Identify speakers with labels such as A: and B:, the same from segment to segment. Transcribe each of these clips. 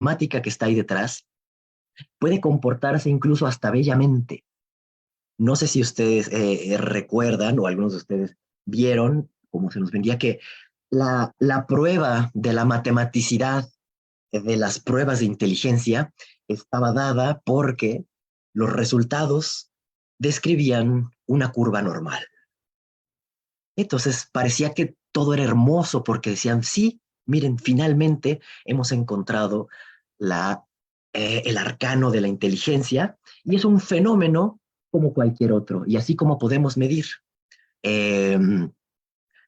A: matemática que está ahí detrás puede comportarse incluso hasta bellamente. No sé si ustedes recuerdan o algunos de ustedes vieron cómo se nos vendía que la prueba de la matematicidad de las pruebas de inteligencia estaba dada porque los resultados describían una curva normal. Entonces parecía que todo era hermoso porque decían, sí, miren, finalmente hemos encontrado el arcano de la inteligencia y es un fenómeno como cualquier otro. Y así como podemos medir eh,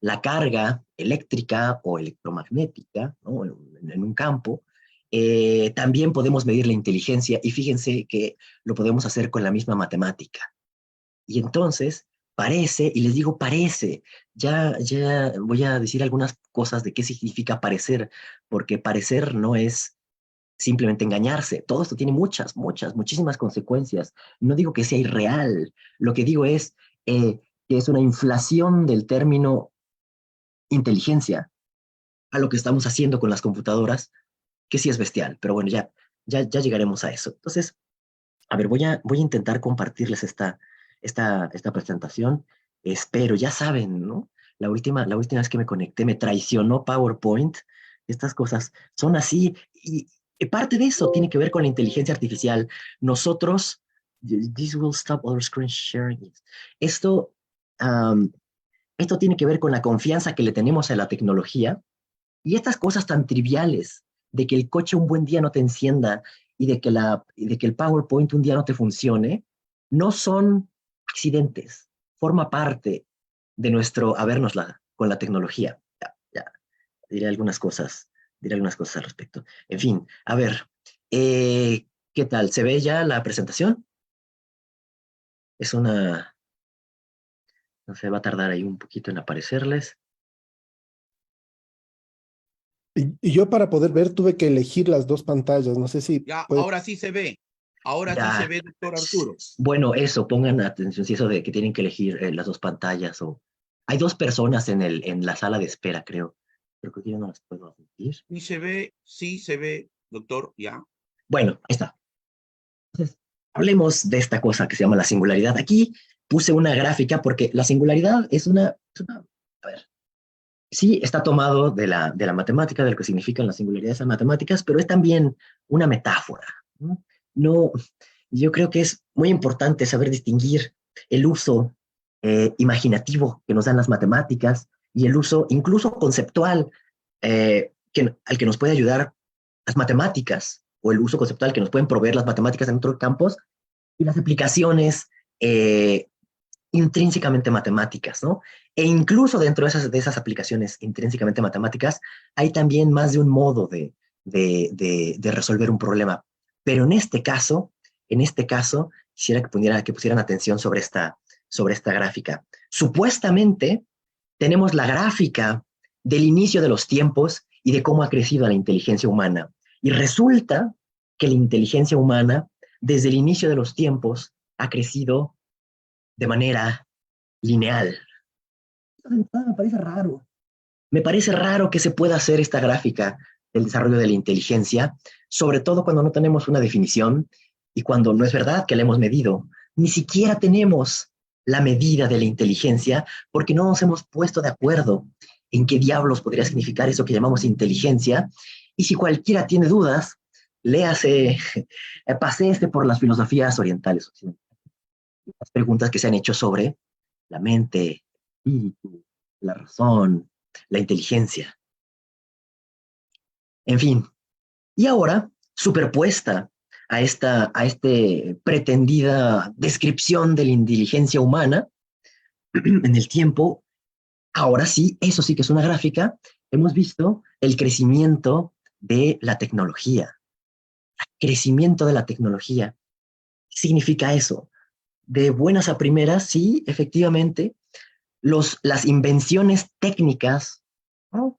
A: la carga eléctrica o electromagnética, ¿no? En un campo, también podemos medir la inteligencia y fíjense que lo podemos hacer con la misma matemática. Y entonces parece, y les digo parece, ya voy a decir algunas cosas de qué significa parecer, porque parecer no es simplemente engañarse. Todo esto tiene muchísimas consecuencias. No digo que sea irreal, lo que digo es que es una inflación del término inteligencia a lo que estamos haciendo con las computadoras, que sí es bestial, pero bueno, ya llegaremos a eso. Entonces, a ver, voy a intentar compartirles esta presentación. Espero, ya saben, ¿no? La última vez que me conecté me traicionó PowerPoint. Estas cosas son así y parte de eso tiene que ver con la inteligencia artificial. Nosotros, this will stop other screen sharing. Esto, um, esto tiene que ver con la confianza que le tenemos a la tecnología y estas cosas tan triviales de que el coche un buen día no te encienda y de que el PowerPoint un día no te funcione, no son accidentes, forma parte de nuestro habernos con la tecnología. Ya, diré diré algunas cosas al respecto. En fin, a ver, ¿qué tal? ¿Se ve ya la presentación? Es una, no sé, va a tardar ahí un poquito en aparecerles.
B: Y yo para poder ver tuve que elegir las dos pantallas. No sé si
C: Ya,
B: puede.
C: ahora sí se ve. Ahora sí se
A: Ya,
C: ve, doctor Arturo.
A: bueno, eso, pongan atención, si eso de que tienen que elegir las dos pantallas o... Hay dos personas en la sala de espera, creo. Pero creo que yo no las puedo admitir.
C: Sí se ve, doctor, ya.
A: Bueno, ahí está. Entonces, hablemos de esta cosa que se llama la singularidad. Aquí puse una gráfica porque la singularidad a ver, sí está tomado de la matemática, de lo que significan las singularidades en matemáticas, pero es también una metáfora, ¿no? No, yo creo que es muy importante saber distinguir el uso imaginativo que nos dan las matemáticas y el uso incluso conceptual al que nos puede ayudar las matemáticas o el uso conceptual que nos pueden proveer las matemáticas en otros campos y las aplicaciones eh, intrínsecamente matemáticas, ¿no? E incluso dentro de esas aplicaciones intrínsecamente matemáticas hay también más de un modo de resolver un problema. Pero en este caso, quisiera que pusieran atención sobre esta gráfica. Supuestamente tenemos la gráfica del inicio de los tiempos y de cómo ha crecido la inteligencia humana. Y resulta que la inteligencia humana, desde el inicio de los tiempos, ha crecido de manera lineal. Me parece raro. Me parece raro que se pueda hacer esta gráfica del desarrollo de la inteligencia, sobre todo cuando no tenemos una definición y cuando no es verdad que la hemos medido. Ni siquiera tenemos la medida de la inteligencia porque no nos hemos puesto de acuerdo en qué diablos podría significar eso que llamamos inteligencia. Y si cualquiera tiene dudas, léase, paséese por las filosofías orientales, las preguntas que se han hecho sobre la mente, el espíritu, la razón, la inteligencia, en fin. Y ahora, superpuesta a este pretendida descripción de la inteligencia humana en el tiempo, ahora sí, eso sí que es una gráfica, hemos visto el crecimiento de la tecnología. Crecimiento de la tecnología. ¿Qué significa eso? De buenas a primeras, sí, efectivamente, las invenciones técnicas, ¿no?,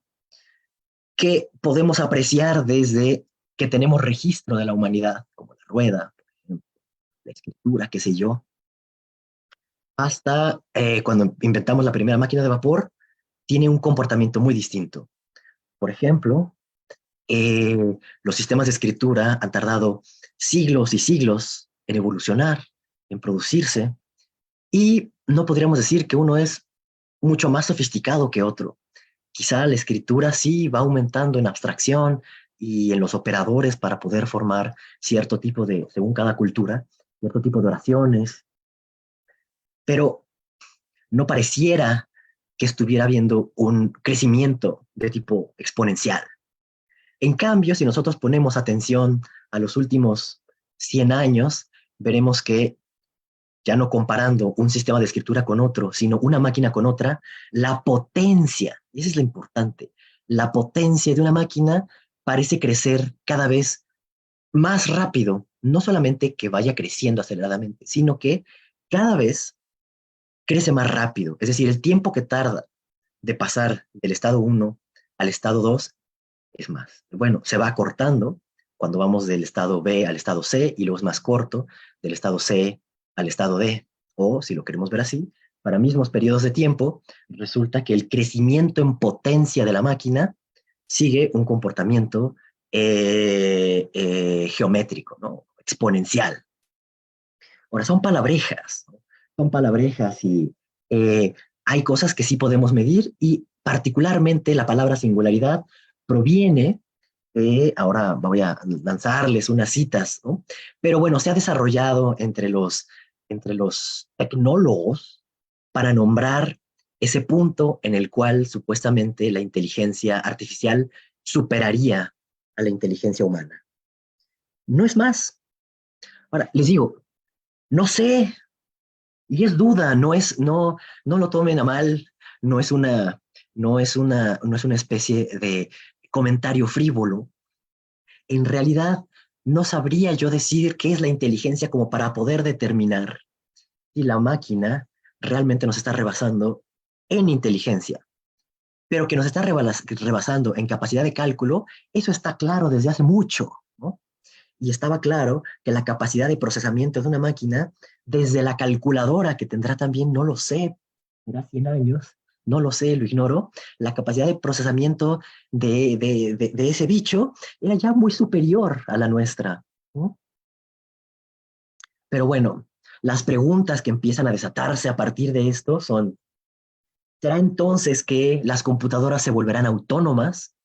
A: que podemos apreciar desde que tenemos registro de la humanidad, como la rueda, por ejemplo, la escritura, qué sé yo, hasta cuando inventamos la primera máquina de vapor, tiene un comportamiento muy distinto. Por ejemplo, Los sistemas de escritura han tardado siglos y siglos en evolucionar, en producirse, y no podríamos decir que uno es mucho más sofisticado que otro. Quizá la escritura sí va aumentando en abstracción y en los operadores para poder formar cierto tipo de, según cada cultura, cierto tipo de oraciones, pero no pareciera que estuviera habiendo un crecimiento de tipo exponencial. En cambio, si nosotros ponemos atención a los últimos 100 años, veremos que ya no comparando un sistema de escritura con otro, sino una máquina con otra, la potencia, y eso es lo importante, la potencia de una máquina parece crecer cada vez más rápido, no solamente que vaya creciendo aceleradamente, sino que cada vez crece más rápido. Es decir, el tiempo que tarda de pasar del estado 1 al estado 2 es más. Bueno, se va acortando cuando vamos del estado B al estado C y luego es más corto del estado C al estado D. O, si lo queremos ver así, para mismos periodos de tiempo, resulta que el crecimiento en potencia de la máquina sigue un comportamiento geométrico, ¿no? Exponencial. Ahora, son palabrejas, ¿no? Son palabrejas y eh, hay cosas que sí podemos medir y particularmente la palabra singularidad proviene, ahora voy a lanzarles unas citas, ¿no? Pero bueno, se ha desarrollado entre los tecnólogos para nombrar ese punto en el cual supuestamente la inteligencia artificial superaría a la inteligencia humana. No es más. Ahora, les digo, no sé, y es duda, no lo tomen a mal, no es una, no es una especie de comentario frívolo. En realidad, no sabría yo decir qué es la inteligencia como para poder determinar si la máquina realmente nos está rebasando en inteligencia, pero que nos está rebasando en capacidad de cálculo, eso está claro desde hace mucho, ¿no? Y estaba claro que la capacidad de procesamiento de una máquina, desde la calculadora, que tendrá también, no lo sé, será 100 años, no lo sé, lo ignoro, la capacidad de procesamiento de ese bicho era ya muy superior a la nuestra, ¿no? Pero bueno, las preguntas que empiezan a desatarse a partir de esto son, ¿será entonces que las computadoras se volverán autónomas?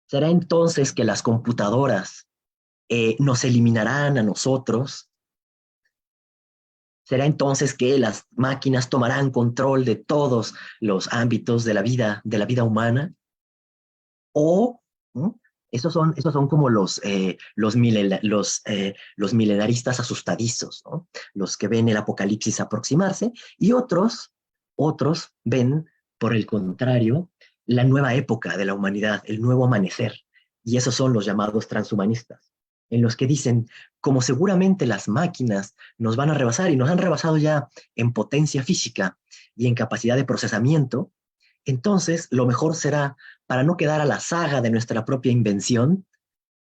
A: ¿Será entonces que las computadoras nos eliminarán a nosotros? ¿Será entonces que las máquinas tomarán control de todos los ámbitos de la vida humana? ¿O ¿no? Esos son como los milenaristas asustadizos, ¿no? Los que ven el apocalipsis aproximarse, y otros ven, por el contrario, la nueva época de la humanidad, el nuevo amanecer. Y esos son los llamados transhumanistas, en los que dicen, como seguramente las máquinas nos van a rebasar y nos han rebasado ya en potencia física y en capacidad de procesamiento, entonces lo mejor será, para no quedar a la saga de nuestra propia invención,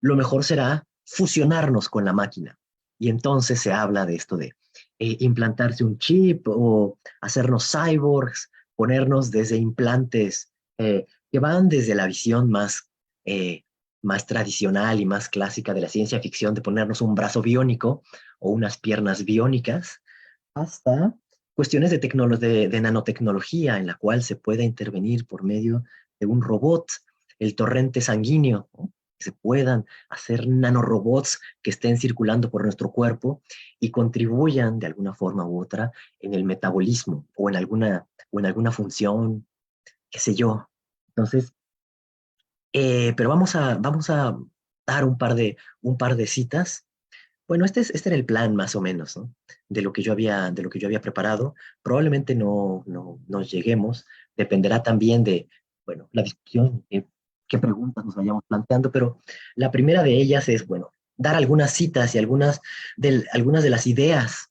A: lo mejor será fusionarnos con la máquina. Y entonces se habla de esto de implantarse un chip o hacernos cyborgs, ponernos desde implantes que van desde la visión eh, más tradicional y más clásica de la ciencia ficción, de ponernos un brazo biónico o unas piernas biónicas, hasta cuestiones de nanotecnología en la cual se puede intervenir por medio de un robot, el torrente sanguíneo, ¿no? Que se puedan hacer nanorobots que estén circulando por nuestro cuerpo y contribuyan de alguna forma u otra en el metabolismo o en alguna función, qué sé yo. Entonces, pero vamos a dar un par de citas. Bueno, este era el plan más o menos, ¿no? De lo que yo había preparado. Probablemente no lleguemos. Dependerá también de, bueno, la discusión, qué preguntas nos vayamos planteando, pero la primera de ellas es, bueno, dar algunas citas y algunas de las ideas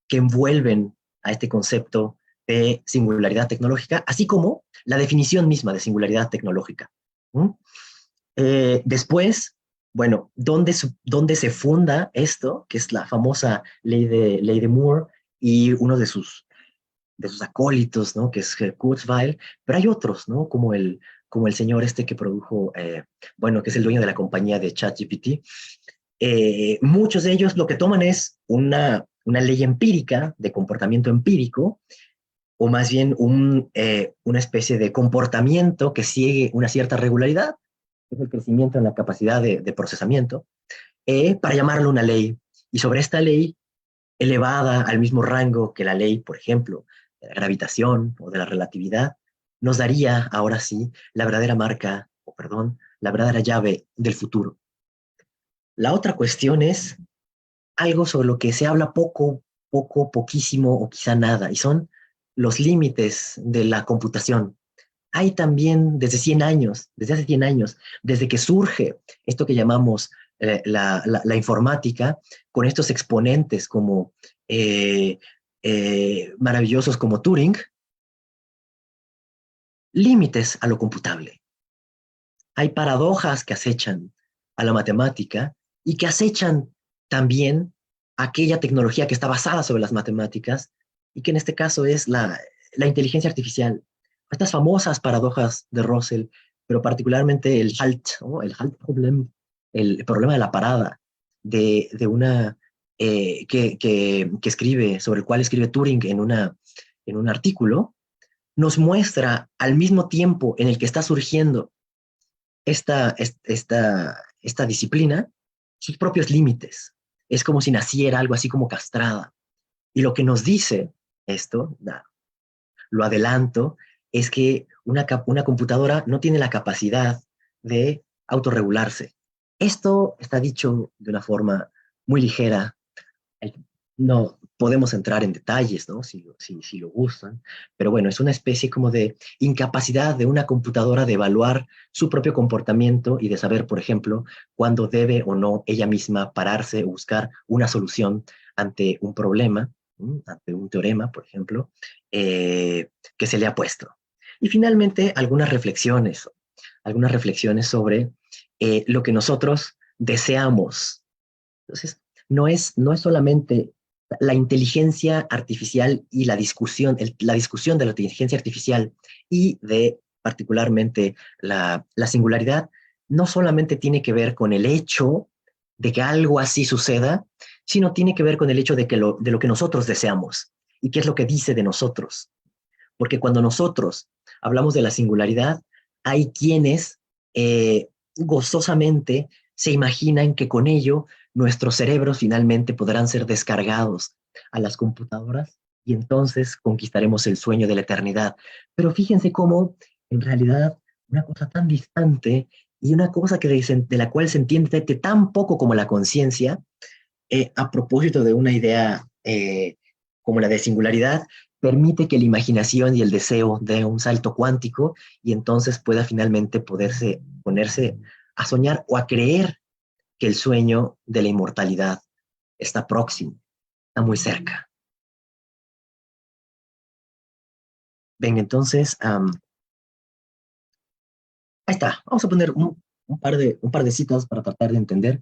A: que envuelven a este concepto de singularidad tecnológica, así como la definición misma de singularidad tecnológica. ¿Mm? Después, bueno, ¿dónde se funda esto? Que es la famosa ley de Moore y uno de sus acólitos, ¿no? Que es Kurzweil, pero hay otros, ¿no? como el señor este que produjo, bueno, que es el dueño de la compañía de ChatGPT, muchos de ellos lo que toman es una ley empírica, de comportamiento empírico, o más bien una especie de comportamiento que sigue una cierta regularidad, que es el crecimiento en la capacidad de procesamiento, para llamarlo una ley. Y sobre esta ley, elevada al mismo rango que la ley, por ejemplo, de la gravitación o de la relatividad, nos daría, ahora sí, la verdadera marca, o perdón, la verdadera llave del futuro. La otra cuestión es algo sobre lo que se habla poquísimo o quizá nada, y son los límites de la computación. Hay también desde hace 100 años, desde que surge esto que llamamos la informática, con estos exponentes como maravillosos como Turing, límites a lo computable. Hay paradojas que acechan a la matemática y que acechan también aquella tecnología que está basada sobre las matemáticas y que en este caso es la inteligencia artificial. Estas famosas paradojas de Russell, pero particularmente el HALT, ¿no? El HALT problem, el problema de la parada, de una que escribe, sobre el cual escribe Turing en un artículo, nos muestra al mismo tiempo en el que está surgiendo esta disciplina sus propios límites. Es como si naciera algo así como castrada. Y lo que nos dice esto, lo adelanto, es que una computadora no tiene la capacidad de autorregularse. Esto está dicho de una forma muy ligera. No podemos entrar en detalles, ¿no? Si lo gustan, pero bueno, es una especie como de incapacidad de una computadora de evaluar su propio comportamiento y de saber, por ejemplo, cuándo debe o no ella misma pararse o buscar una solución ante un problema, ante un teorema, por ejemplo, que se le ha puesto. Y finalmente, algunas reflexiones sobre lo que nosotros deseamos. Entonces, no es solamente la inteligencia artificial y la discusión de la inteligencia artificial y de particularmente la singularidad, no solamente tiene que ver con el hecho de que algo así suceda, sino tiene que ver con el hecho de lo que nosotros deseamos y qué es lo que dice de nosotros. Porque cuando nosotros hablamos de la singularidad, hay quienes gozosamente se imaginan que con ello nuestros cerebros finalmente podrán ser descargados a las computadoras y entonces conquistaremos el sueño de la eternidad. Pero fíjense cómo, en realidad, una cosa tan distante y una cosa de la cual se entiende tan poco como la conciencia, a propósito de una idea como la de singularidad, permite que la imaginación y el deseo dé un salto cuántico y entonces pueda finalmente ponerse a soñar o a creer que el sueño de la inmortalidad está próximo, está muy cerca. Ven, entonces, ahí está. Vamos a poner un par de citas para tratar de entender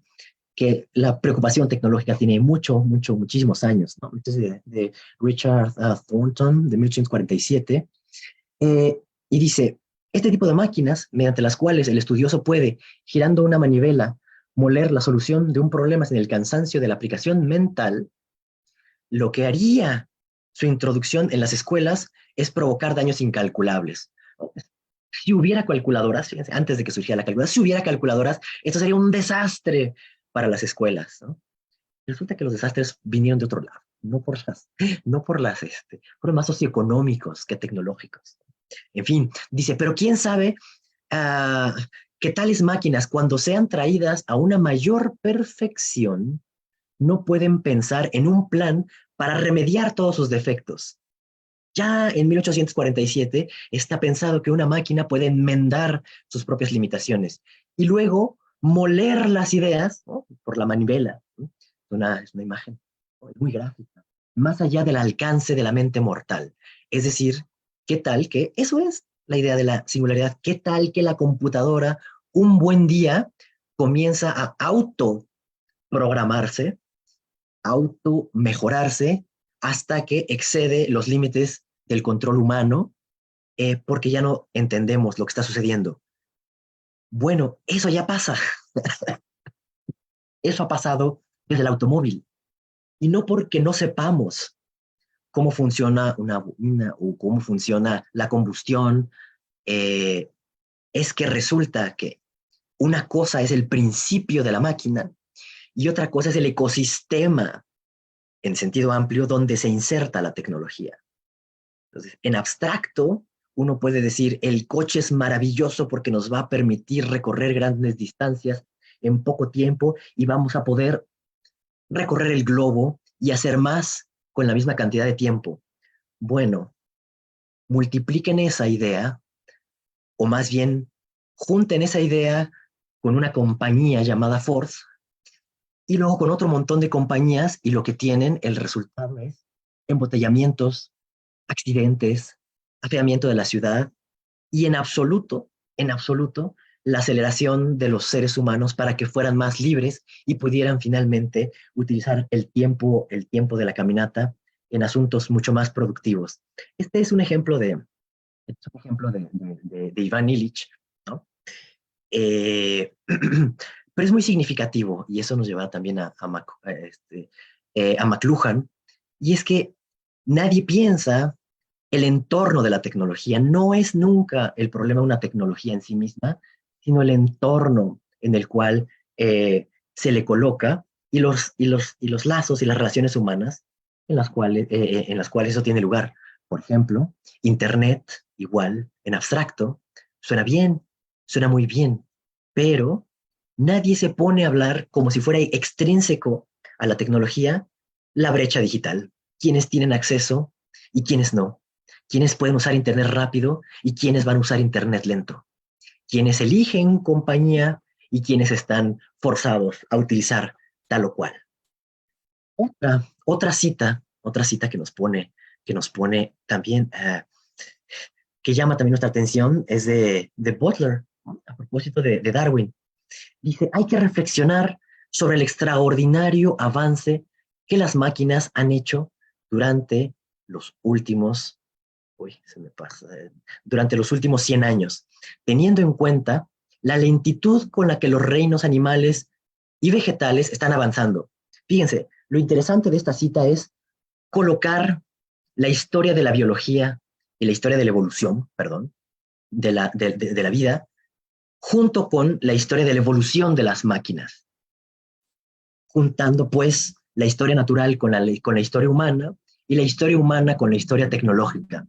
A: que la preocupación tecnológica tiene muchísimos años, ¿no? Entonces, de Richard Thornton, de 1847, y dice, este tipo de máquinas, mediante las cuales el estudioso puede, girando una manivela, moler la solución de un problema sin el cansancio de la aplicación mental, lo que haría su introducción en las escuelas es provocar daños incalculables. Si hubiera calculadoras, fíjense, antes de que surgiera la calculadora, si hubiera calculadoras, esto sería un desastre para las escuelas, ¿no? Resulta que los desastres vinieron de otro lado, fueron más socioeconómicos que tecnológicos. En fin, dice, pero quién sabe que tales máquinas, cuando sean traídas a una mayor perfección, no pueden pensar en un plan para remediar todos sus defectos. Ya en 1847 está pensado que una máquina puede enmendar sus propias limitaciones y luego moler las ideas, ¿no? Por la manivela, ¿no? Es una imagen, ¿no? Muy gráfica, más allá del alcance de la mente mortal. Es decir, ¿qué tal que eso es la idea de la singularidad? ¿Qué tal que la computadora un buen día comienza a autoprogramarse, automejorarse, hasta que excede los límites del control humano, porque ya no entendemos lo que está sucediendo? Bueno, eso ya pasa. Eso ha pasado desde el automóvil. Y no porque no sepamos cómo funciona una bobina o cómo funciona la combustión, eh, es que resulta que una cosa es el principio de la máquina y otra cosa es el ecosistema en sentido amplio donde se inserta la tecnología. Entonces, en abstracto, uno puede decir, el coche es maravilloso porque nos va a permitir recorrer grandes distancias en poco tiempo y vamos a poder recorrer el globo y hacer más con la misma cantidad de tiempo. Bueno, multipliquen esa idea, o más bien, junten esa idea con una compañía llamada Ford y luego con otro montón de compañías y lo que tienen, el resultado es embotellamientos, accidentes, afeamiento de la ciudad y en absoluto, la aceleración de los seres humanos para que fueran más libres y pudieran finalmente utilizar el tiempo de la caminata en asuntos mucho más productivos. Este es un ejemplo de Iván Illich, ¿no? Pero es muy significativo y eso nos lleva también a McLuhan, y es que nadie piensa el entorno de la tecnología. No es nunca el problema de una tecnología en sí misma, sino el entorno en el cual se le coloca y los lazos y las relaciones humanas en las cuales eso tiene lugar. Por ejemplo, Internet, igual, en abstracto, suena bien, suena muy bien, pero nadie se pone a hablar como si fuera extrínseco a la tecnología la brecha digital, quienes tienen acceso y quienes no, quienes pueden usar Internet rápido y quienes van a usar Internet lento, quienes eligen compañía y quienes están forzados a utilizar tal o cual. Otra cita que nos pone también, que llama también nuestra atención, es de Butler, ¿no? A propósito de Darwin. Dice, hay que reflexionar sobre el extraordinario avance que las máquinas han hecho durante los últimos, se me pasa, durante los últimos 100 años, teniendo en cuenta la lentitud con la que los reinos animales y vegetales están avanzando. Fíjense, lo interesante de esta cita es colocar la historia de la biología y la historia de la evolución, perdón, de la vida, junto con la historia de la evolución de las máquinas, juntando pues la historia natural con la historia humana y la historia humana con la historia tecnológica,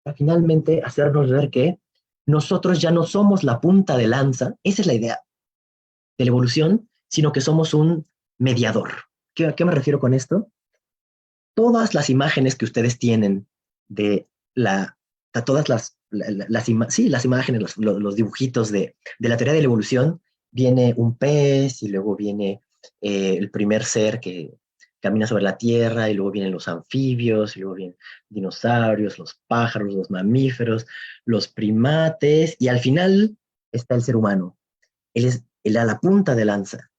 A: para finalmente hacernos ver que nosotros ya no somos la punta de lanza, esa es la idea de la evolución, sino que somos un mediador. ¿A qué me refiero con esto? Todas las imágenes que ustedes tienen de todas las imágenes, los dibujitos de la teoría de la evolución, viene un pez y luego viene el primer ser que camina sobre la tierra y luego vienen los anfibios, y luego vienen dinosaurios, los pájaros, los mamíferos, los primates y al final está el ser humano. Él a la punta de lanza.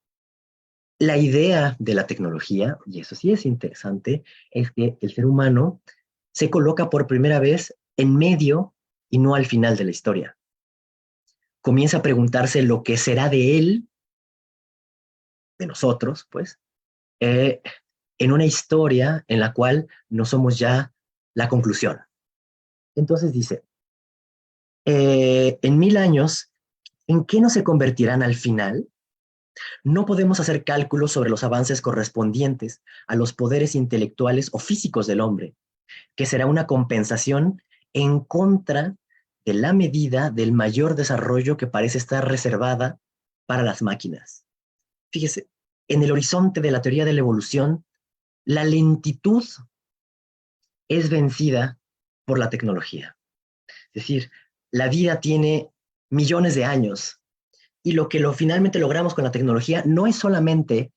A: La idea de la tecnología, y eso sí es interesante, es que el ser humano se coloca por primera vez en medio y no al final de la historia. Comienza a preguntarse lo que será de él, de nosotros, pues, en una historia en la cual no somos ya la conclusión. Entonces dice, en 1000 años, ¿en qué no se convertirán al final? No podemos hacer cálculos sobre los avances correspondientes a los poderes intelectuales o físicos del hombre, que será una compensación en contra de la medida del mayor desarrollo que parece estar reservada para las máquinas. Fíjese, en el horizonte de la teoría de la evolución, la lentitud es vencida por la tecnología. Es decir, la vida tiene millones de años y lo finalmente logramos con la tecnología no es solamente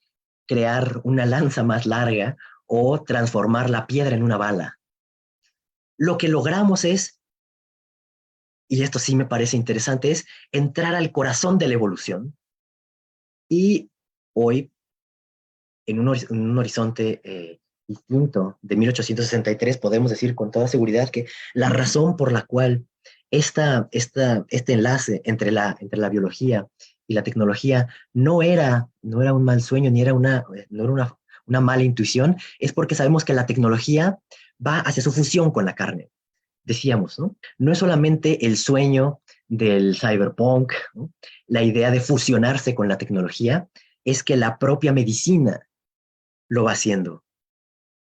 A: crear una lanza más larga o transformar la piedra en una bala. Lo que logramos es, y esto sí me parece interesante, es entrar al corazón de la evolución y hoy, en un horizonte distinto de 1863, podemos decir con toda seguridad que la razón por la cual este enlace entre la biología y la tecnología no era un mal sueño, ni era no era una mala intuición, es porque sabemos que la tecnología va hacia su fusión con la carne. Decíamos, ¿no? No es solamente el sueño del cyberpunk, ¿no? La idea de fusionarse con la tecnología, es que la propia medicina lo va haciendo.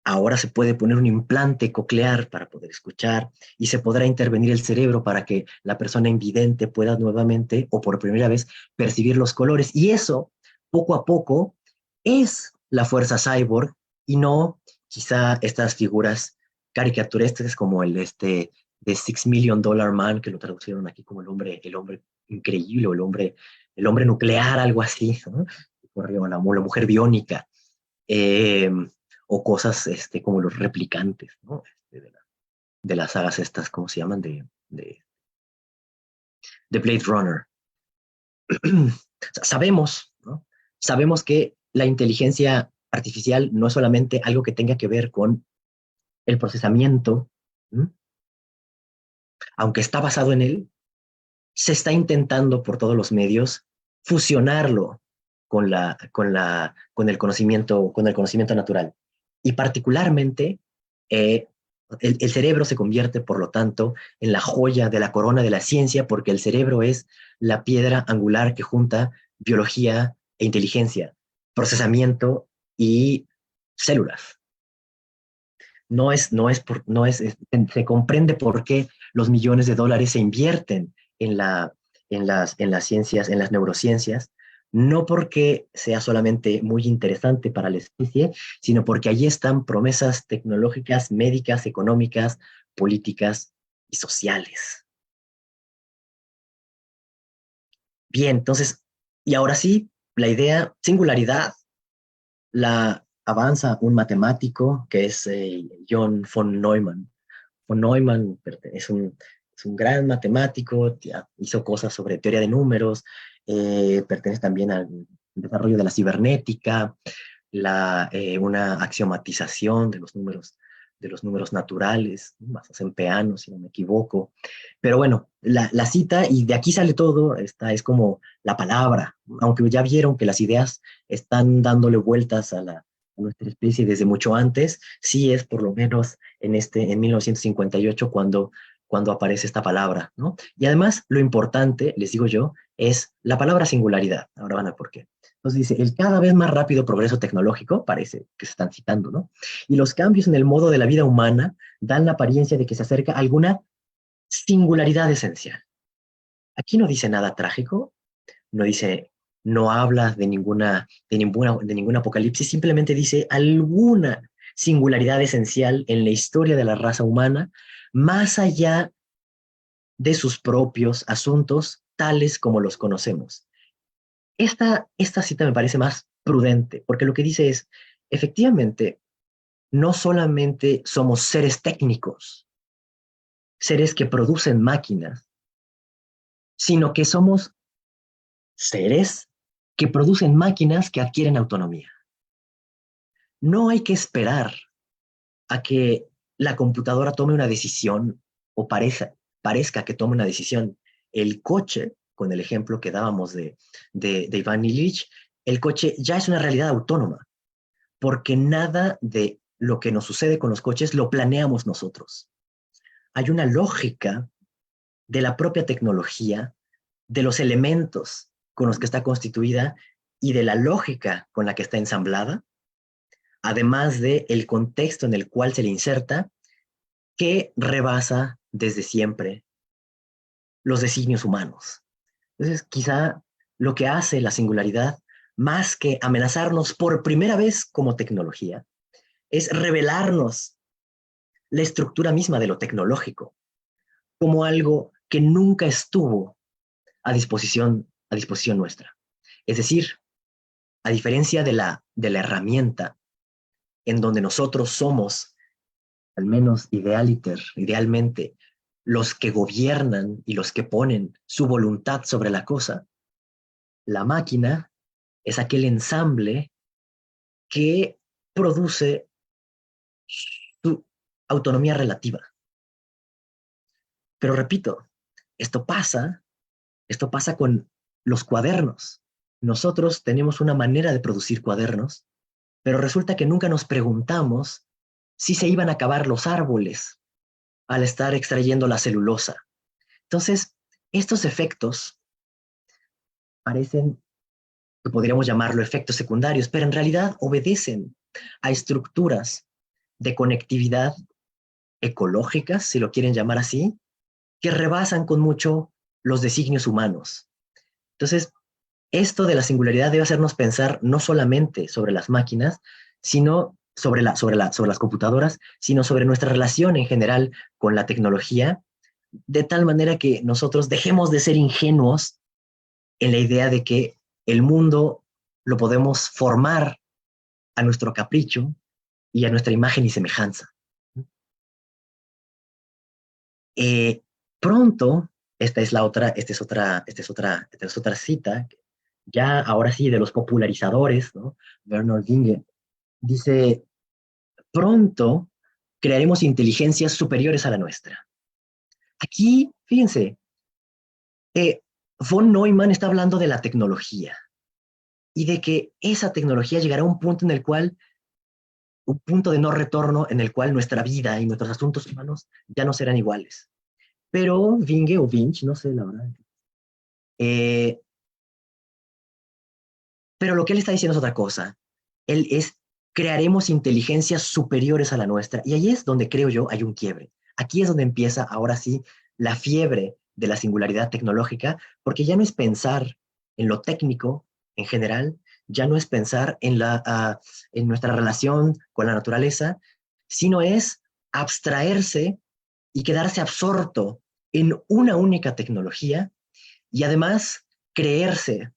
A: Ahora se puede poner un implante coclear para poder escuchar y se podrá intervenir el cerebro para que la persona invidente pueda nuevamente o por primera vez percibir los colores. Y eso, poco a poco, es la fuerza cyborg y no quizá estas figuras caricaturescas como de Six Million Dollar Man, que lo traducieron aquí como el hombre increíble o el hombre nuclear, algo así, ¿no? La mujer biónica. Eh, o cosas como los replicantes, ¿no? De las sagas estas, ¿cómo se llaman? De Blade Runner. Sabemos, ¿no? Sabemos que la inteligencia artificial no es solamente algo que tenga que ver con el procesamiento, ¿no? Aunque está basado en él, se está intentando por todos los medios fusionarlo con el conocimiento natural. Y particularmente, eh, el cerebro se convierte, por lo tanto, en la joya de la corona de la ciencia, porque el cerebro es la piedra angular que junta biología e inteligencia, procesamiento y células. Se comprende por qué los millones de dólares se invierten en, en las ciencias, en las neurociencias, no porque sea solamente muy interesante para la especie, sino porque allí están promesas tecnológicas, médicas, económicas, políticas y sociales. Bien, entonces, y ahora sí, la idea singularidad la avanza un matemático que es John von Neumann. Von Neumann es un gran matemático, hizo cosas sobre teoría de números, pertenece también al desarrollo de la cibernética, una axiomatización de los números naturales, basados en Peano, si no me equivoco. Pero bueno, la cita, y de aquí sale todo, esta es como la palabra, aunque ya vieron que las ideas están dándole vueltas a nuestra especie desde mucho antes, sí es por lo menos en 1958 cuando aparece esta palabra, ¿no? Y además, lo importante, les digo yo, es la palabra singularidad. Ahora van a por qué. Entonces dice, el cada vez más rápido progreso tecnológico, parece que se están citando, ¿no? Y los cambios en el modo de la vida humana dan la apariencia de que se acerca a alguna singularidad esencial. Aquí no dice nada trágico, no dice, no habla de ningún apocalipsis, simplemente dice alguna singularidad esencial en la historia de la raza humana, más allá de sus propios asuntos, tales como los conocemos. Esta cita me parece más prudente, porque lo que dice es, efectivamente, no solamente somos seres técnicos, seres que producen máquinas, sino que somos seres que producen máquinas que adquieren autonomía. No hay que esperar a que la computadora tome una decisión o parezca que tome una decisión. El coche, con el ejemplo que dábamos de Ivan Illich, el coche ya es una realidad autónoma, porque nada de lo que nos sucede con los coches lo planeamos nosotros. Hay una lógica de la propia tecnología, de los elementos con los que está constituida y de la lógica con la que está ensamblada, además del contexto en el cual se le inserta, que rebasa desde siempre los designios humanos. Entonces, quizá lo que hace la singularidad, más que amenazarnos por primera vez como tecnología, es revelarnos la estructura misma de lo tecnológico, como algo que nunca estuvo a disposición nuestra. Es decir, a diferencia de la herramienta en donde nosotros somos, al menos idealmente, los que gobiernan y los que ponen su voluntad sobre la cosa, la máquina es aquel ensamble que produce su autonomía relativa. Pero repito, Esto pasa con los cuadernos. Nosotros tenemos una manera de producir cuadernos, pero resulta que nunca nos preguntamos si se iban a acabar los árboles al estar extrayendo la celulosa. Entonces, estos efectos parecen que podríamos llamarlo efectos secundarios, pero en realidad obedecen a estructuras de conectividad ecológicas, si lo quieren llamar así, que rebasan con mucho los designios humanos. Entonces, esto de la singularidad debe hacernos pensar no solamente sobre las máquinas, sino sobre las computadoras, sino sobre nuestra relación en general con la tecnología, de tal manera que nosotros dejemos de ser ingenuos en la idea de que el mundo lo podemos formar a nuestro capricho y a nuestra imagen y semejanza. Eh, Pronto, esta es otra cita, ya ahora sí de los popularizadores, ¿no? Bernard Winge dice, pronto crearemos inteligencias superiores a la nuestra. Aquí, fíjense, von Neumann está hablando de la tecnología y de que esa tecnología llegará a un punto de no retorno en el cual nuestra vida y nuestros asuntos humanos ya no serán iguales. Pero Winge o Winch, no sé la verdad, eh, pero lo que él está diciendo es otra cosa. Él es, crearemos inteligencias superiores a la nuestra. Y ahí es donde creo yo hay un quiebre. Aquí es donde empieza ahora sí la fiebre de la singularidad tecnológica, porque ya no es pensar en lo técnico en general, ya no es pensar en nuestra relación con la naturaleza, sino es abstraerse y quedarse absorto en una única tecnología y además creerse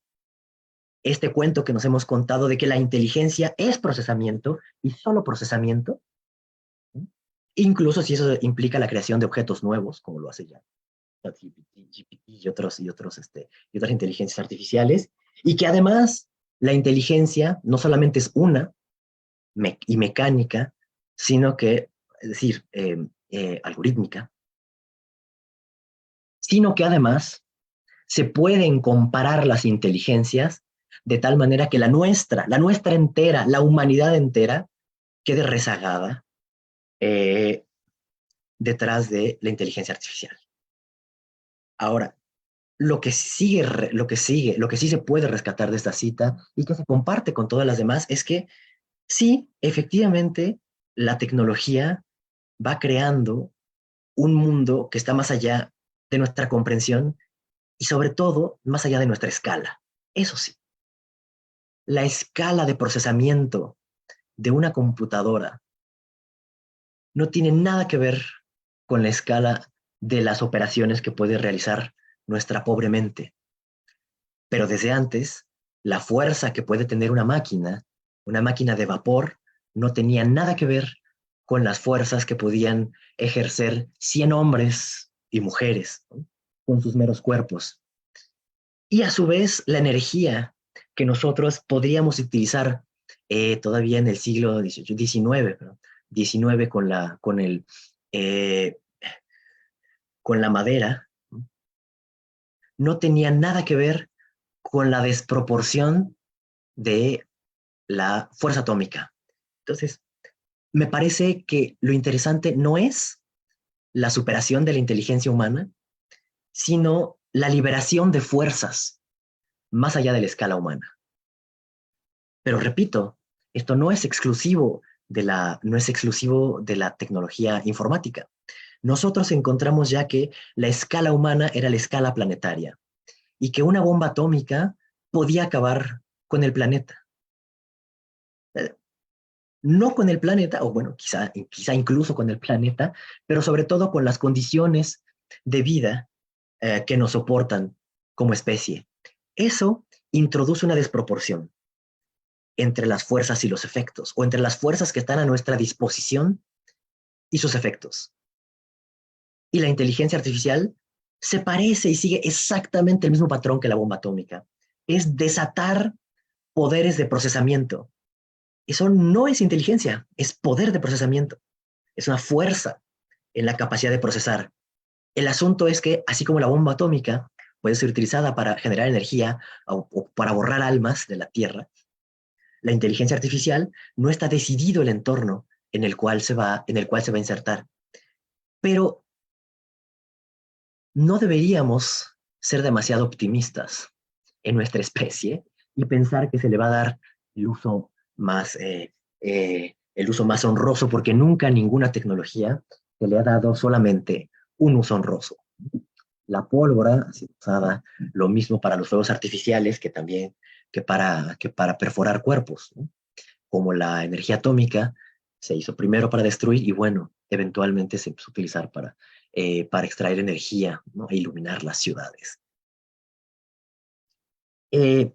A: este cuento que nos hemos contado de que la inteligencia es procesamiento y solo procesamiento, ¿sí? Incluso si eso implica la creación de objetos nuevos, como lo hace ya GPT y otras inteligencias artificiales, y que además la inteligencia no solamente es una y mecánica, sino que, es decir, algorítmica, sino que además se pueden comparar las inteligencias de tal manera que la nuestra entera, la humanidad entera, quede rezagada eh, detrás de la inteligencia artificial. Ahora, lo que sí se puede rescatar de esta cita y que se comparte con todas las demás es que sí, efectivamente, la tecnología va creando un mundo que está más allá de nuestra comprensión y sobre todo más allá de nuestra escala. Eso sí, la escala de procesamiento de una computadora no tiene nada que ver con la escala de las operaciones que puede realizar nuestra pobre mente. Pero desde antes, la fuerza que puede tener una máquina de vapor, no tenía nada que ver con las fuerzas que podían ejercer 100 hombres y mujeres, ¿no? Con sus meros cuerpos. Y a su vez, la energía que nosotros podríamos utilizar todavía en el siglo XVIII, XIX, ¿no? XIX eh, con la madera, ¿no? No tenía nada que ver con la desproporción de la fuerza atómica. Entonces, me parece que lo interesante no es la superación de la inteligencia humana, sino la liberación de fuerzas más allá de la escala humana. Pero repito, esto no es exclusivo de la tecnología informática. Nosotros encontramos ya que la escala humana era la escala planetaria y que una bomba atómica podía acabar con el planeta. No con el planeta, o bueno, quizá incluso con el planeta, pero sobre todo con las condiciones de vida que nos soportan como especie. Eso introduce una desproporción entre las fuerzas y los efectos, o entre las fuerzas que están a nuestra disposición y sus efectos. Y la inteligencia artificial se parece y sigue exactamente el mismo patrón que la bomba atómica. Es desatar poderes de procesamiento. Eso no es inteligencia, es poder de procesamiento. Es una fuerza en la capacidad de procesar. El asunto es que, así como la bomba atómica puede ser utilizada para generar energía o para borrar almas de la Tierra, la inteligencia artificial no está decidido el entorno en el cual se va a insertar. Pero no deberíamos ser demasiado optimistas en nuestra especie y pensar que se le va a dar el uso el uso más honroso, porque nunca ninguna tecnología se le ha dado solamente un uso honroso. La pólvora ha sido usada lo mismo para los fuegos artificiales que para perforar cuerpos, ¿no? Como la energía atómica se hizo primero para destruir y bueno, eventualmente se empezó a utilizar para extraer energía, ¿no? E iluminar las ciudades. Eh,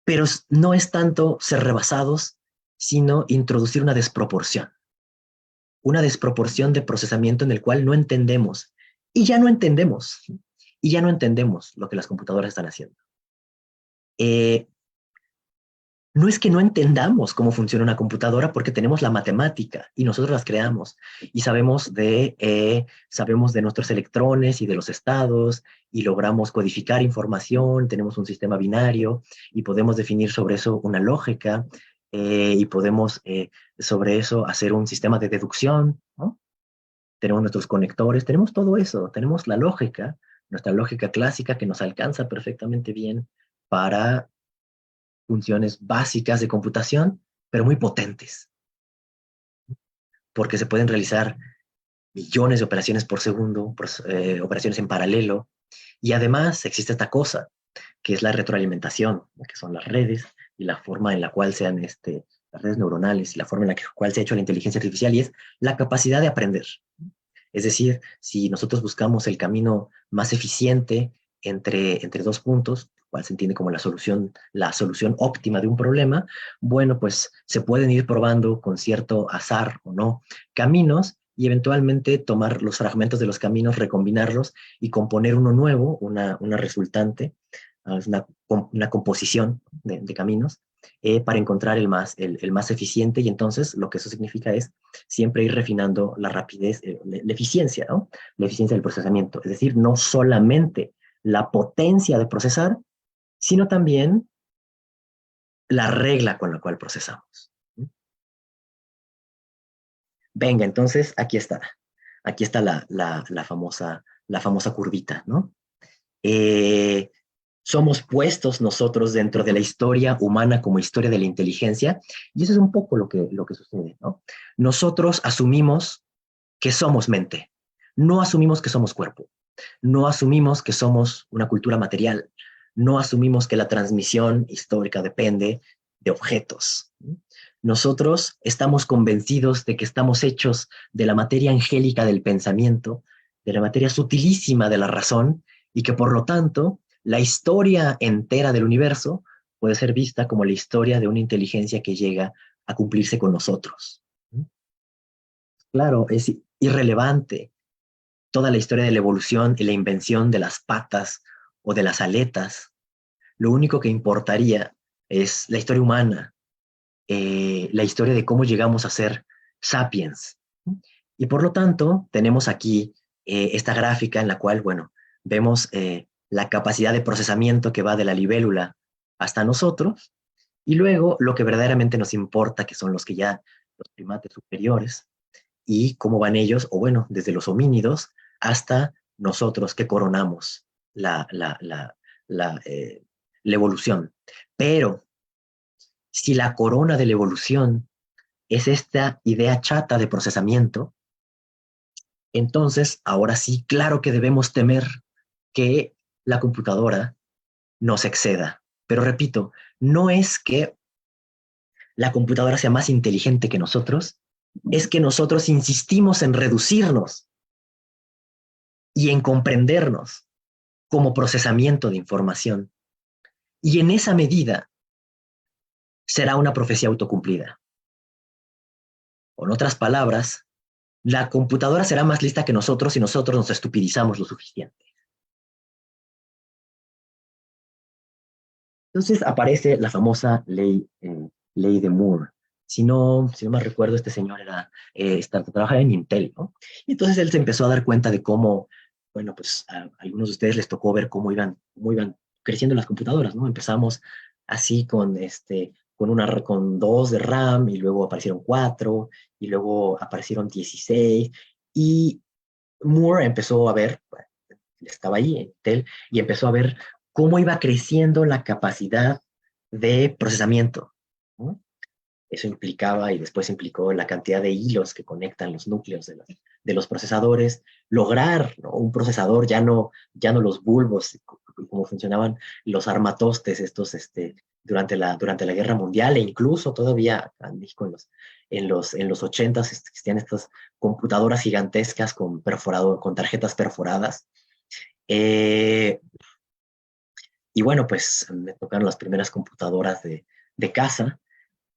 A: pero no es tanto ser rebasados, sino introducir una desproporción de procesamiento en el cual no entendemos, y ya no entendemos, y ya no entendemos lo que las computadoras están haciendo. No es que no entendamos cómo funciona una computadora porque tenemos la matemática y nosotros las creamos y sabemos de nuestros electrones y de los estados y logramos codificar información, tenemos un sistema binario y podemos definir sobre eso una lógica y podemos sobre eso hacer un sistema de deducción, ¿no? Tenemos nuestros conectores, tenemos todo eso, tenemos la lógica, nuestra lógica clásica que nos alcanza perfectamente bien para funciones básicas de computación, pero muy potentes, porque se pueden realizar millones de operaciones por segundo, operaciones en paralelo, y además existe esta cosa, que es la retroalimentación, que son las redes y la forma en la cual las redes neuronales y la forma en la cual se ha hecho la inteligencia artificial, y es la capacidad de aprender. Es decir, si nosotros buscamos el camino más eficiente entre dos puntos, cual se entiende como la solución óptima de un problema, bueno, pues se pueden ir probando con cierto azar o no caminos y eventualmente tomar los fragmentos de los caminos, recombinarlos y componer uno nuevo, una resultante, una composición de caminos para encontrar el más eficiente, y entonces lo que eso significa es siempre ir refinando la rapidez, la eficiencia, ¿no? La eficiencia del procesamiento. Es decir, no solamente la potencia de procesar, sino también la regla con la cual procesamos. Venga, entonces aquí está. Aquí está la famosa curvita, ¿no? Eh, Somos puestos nosotros dentro de la historia humana como historia de la inteligencia, y eso es un poco lo que sucede, ¿no? Nosotros asumimos que somos mente, no asumimos que somos cuerpo, no asumimos que somos una cultura material, no asumimos que la transmisión histórica depende de objetos. Nosotros estamos convencidos de que estamos hechos de la materia angélica del pensamiento, de la materia sutilísima de la razón, y que por lo tanto la historia entera del universo puede ser vista como la historia de una inteligencia que llega a cumplirse con nosotros. Claro, es irrelevante toda la historia de la evolución y la invención de las patas o de las aletas. Lo único que importaría es la historia humana, la historia de cómo llegamos a ser sapiens. Y por lo tanto, tenemos aquí esta gráfica en la cual, bueno, vemos la capacidad de procesamiento que va de la libélula hasta nosotros, y luego lo que verdaderamente nos importa, que son los primates superiores, y cómo van ellos, o bueno, desde los homínidos hasta nosotros que coronamos la, la, la, la, eh, la evolución. Pero si la corona de la evolución es esta idea chata de procesamiento, entonces ahora sí, claro que debemos temer que la computadora nos exceda. Pero repito, no es que la computadora sea más inteligente que nosotros, es que nosotros insistimos en reducirnos y en comprendernos como procesamiento de información. Y en esa medida será una profecía autocumplida. Con otras palabras, la computadora será más lista que nosotros si nosotros nos estupidizamos lo suficiente. Entonces aparece la famosa ley de Moore. si no me recuerdo, este señor trabajaba en Intel, ¿no? Y entonces él se empezó a dar cuenta de cómo, bueno, pues a algunos de ustedes les tocó ver cómo iban creciendo las computadoras, ¿no? Empezamos así con 2 de RAM, y luego aparecieron 4, y luego aparecieron 16, y Moore empezó a ver, bueno, estaba ahí en Intel, y empezó a ver cómo iba creciendo la capacidad de procesamiento, ¿no? Eso implicaba y después implicó la cantidad de hilos que conectan los núcleos de los procesadores, lograr, ¿no?, un procesador, ya no los bulbos, como funcionaban los armatostes estos, durante la Guerra Mundial, e incluso todavía en México en los 80s existían estas computadoras gigantescas con tarjetas perforadas. Eh, y bueno, pues me tocaron las primeras computadoras de casa.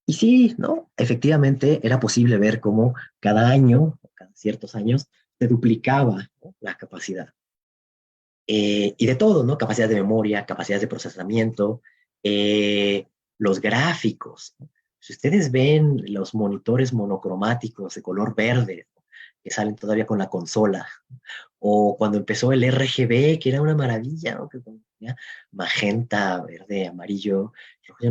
A: Y sí, ¿no? Efectivamente era posible ver cómo cada año, cada ciertos años, se duplicaba, ¿no?, la capacidad. Y de todo, ¿no? Capacidad de memoria, capacidad de procesamiento, eh, los gráficos, ¿no? Si ustedes ven los monitores monocromáticos de color verde, ¿no?, que salen todavía con la consola, o cuando empezó el RGB, que era una maravilla, ¿no? Que tenía magenta, verde, amarillo, ya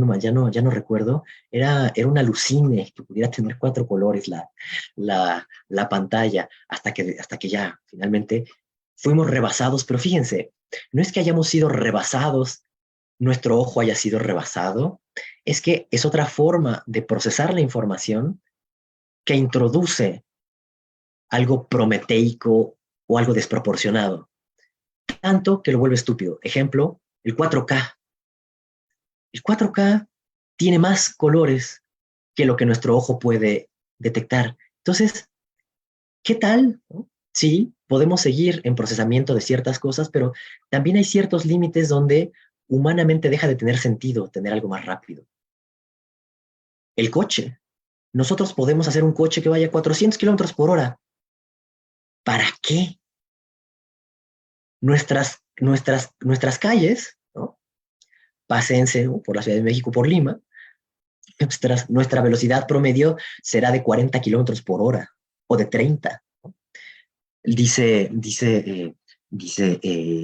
A: no recuerdo, era un alucine que pudiera tener 4 colores la pantalla, hasta que ya finalmente fuimos rebasados. Pero fíjense, no es que hayamos sido rebasados, nuestro ojo haya sido rebasado, es que es otra forma de procesar la información que introduce algo prometeico o algo desproporcionado, tanto que lo vuelve estúpido. Ejemplo, el 4K. El 4K tiene más colores que lo que nuestro ojo puede detectar. Entonces, ¿qué tal? ¿No? Sí, podemos seguir en procesamiento de ciertas cosas, pero también hay ciertos límites donde humanamente deja de tener sentido tener algo más rápido. El coche. Nosotros podemos hacer un coche que vaya a 400 kilómetros por hora. ¿Para qué? Nuestras calles, ¿no? Pásense, ¿no?, por la Ciudad de México, por Lima, nuestra velocidad promedio será de 40 kilómetros por hora o de 30. Dice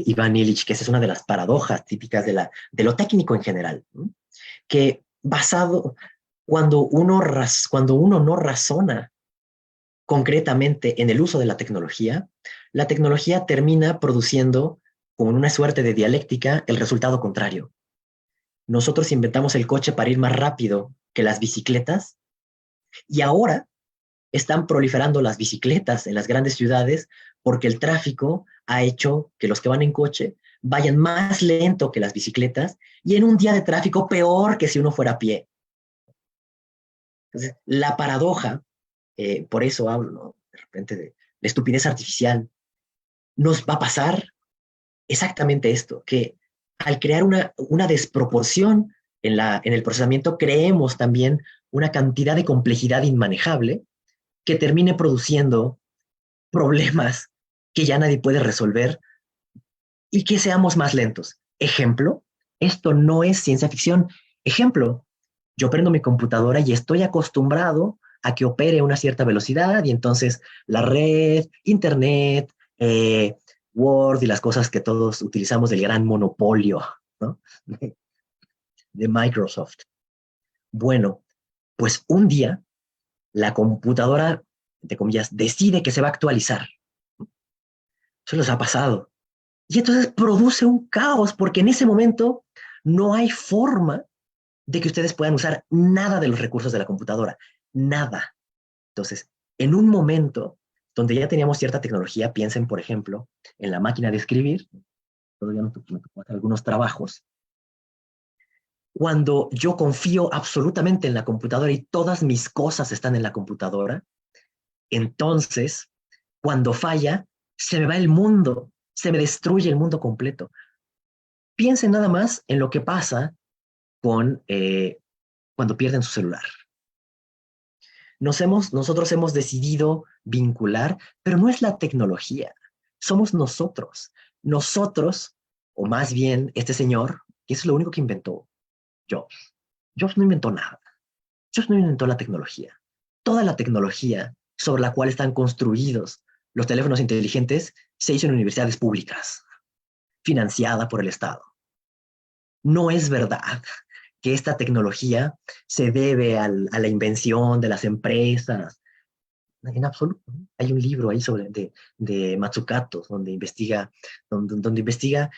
A: Iván Illich que esa es una de las paradojas típicas de lo técnico en general, ¿no? Que cuando uno no razona concretamente en el uso de la tecnología termina produciendo, como en una suerte de dialéctica, el resultado contrario. Nosotros inventamos el coche para ir más rápido que las bicicletas, y ahora están proliferando las bicicletas en las grandes ciudades porque el tráfico ha hecho que los que van en coche vayan más lento que las bicicletas, y en un día de tráfico peor que si uno fuera a pie. Entonces, la paradoja, por eso hablo, ¿no?, de repente de la estupidez artificial, nos va a pasar exactamente esto, que al crear una desproporción en el procesamiento, creemos también una cantidad de complejidad inmanejable que termine produciendo problemas que ya nadie puede resolver y que seamos más lentos. Ejemplo, esto no es ciencia ficción. Ejemplo, yo prendo mi computadora y estoy acostumbrado a que opere a una cierta velocidad, y entonces la red, Internet, Word y las cosas que todos utilizamos del gran monopolio, ¿no?, de Microsoft. Bueno, pues un día la computadora, entre comillas, decide que se va a actualizar. Eso les ha pasado. Y entonces produce un caos, porque en ese momento no hay forma de que ustedes puedan usar nada de los recursos de la computadora. Nada. Entonces, en un momento donde ya teníamos cierta tecnología, piensen, por ejemplo, en la máquina de escribir. Todavía me tocó hacer algunos trabajos. Cuando yo confío absolutamente en la computadora y todas mis cosas están en la computadora, entonces, cuando falla, se me va el mundo, se me destruye el mundo completo. Piensen nada más en lo que pasa cuando pierden su celular. Nosotros hemos decidido vincular, pero no es la tecnología, somos nosotros. Nosotros, o más bien este señor, que es lo único que inventó, Jobs. Jobs no inventó nada. Dios no inventó la tecnología. Toda la tecnología sobre la cual están construidos los teléfonos inteligentes se hizo en universidades públicas, financiada por el Estado. No es verdad que esta tecnología se debe a la invención de las empresas. En absoluto. Hay un libro ahí de Matsukato donde investiga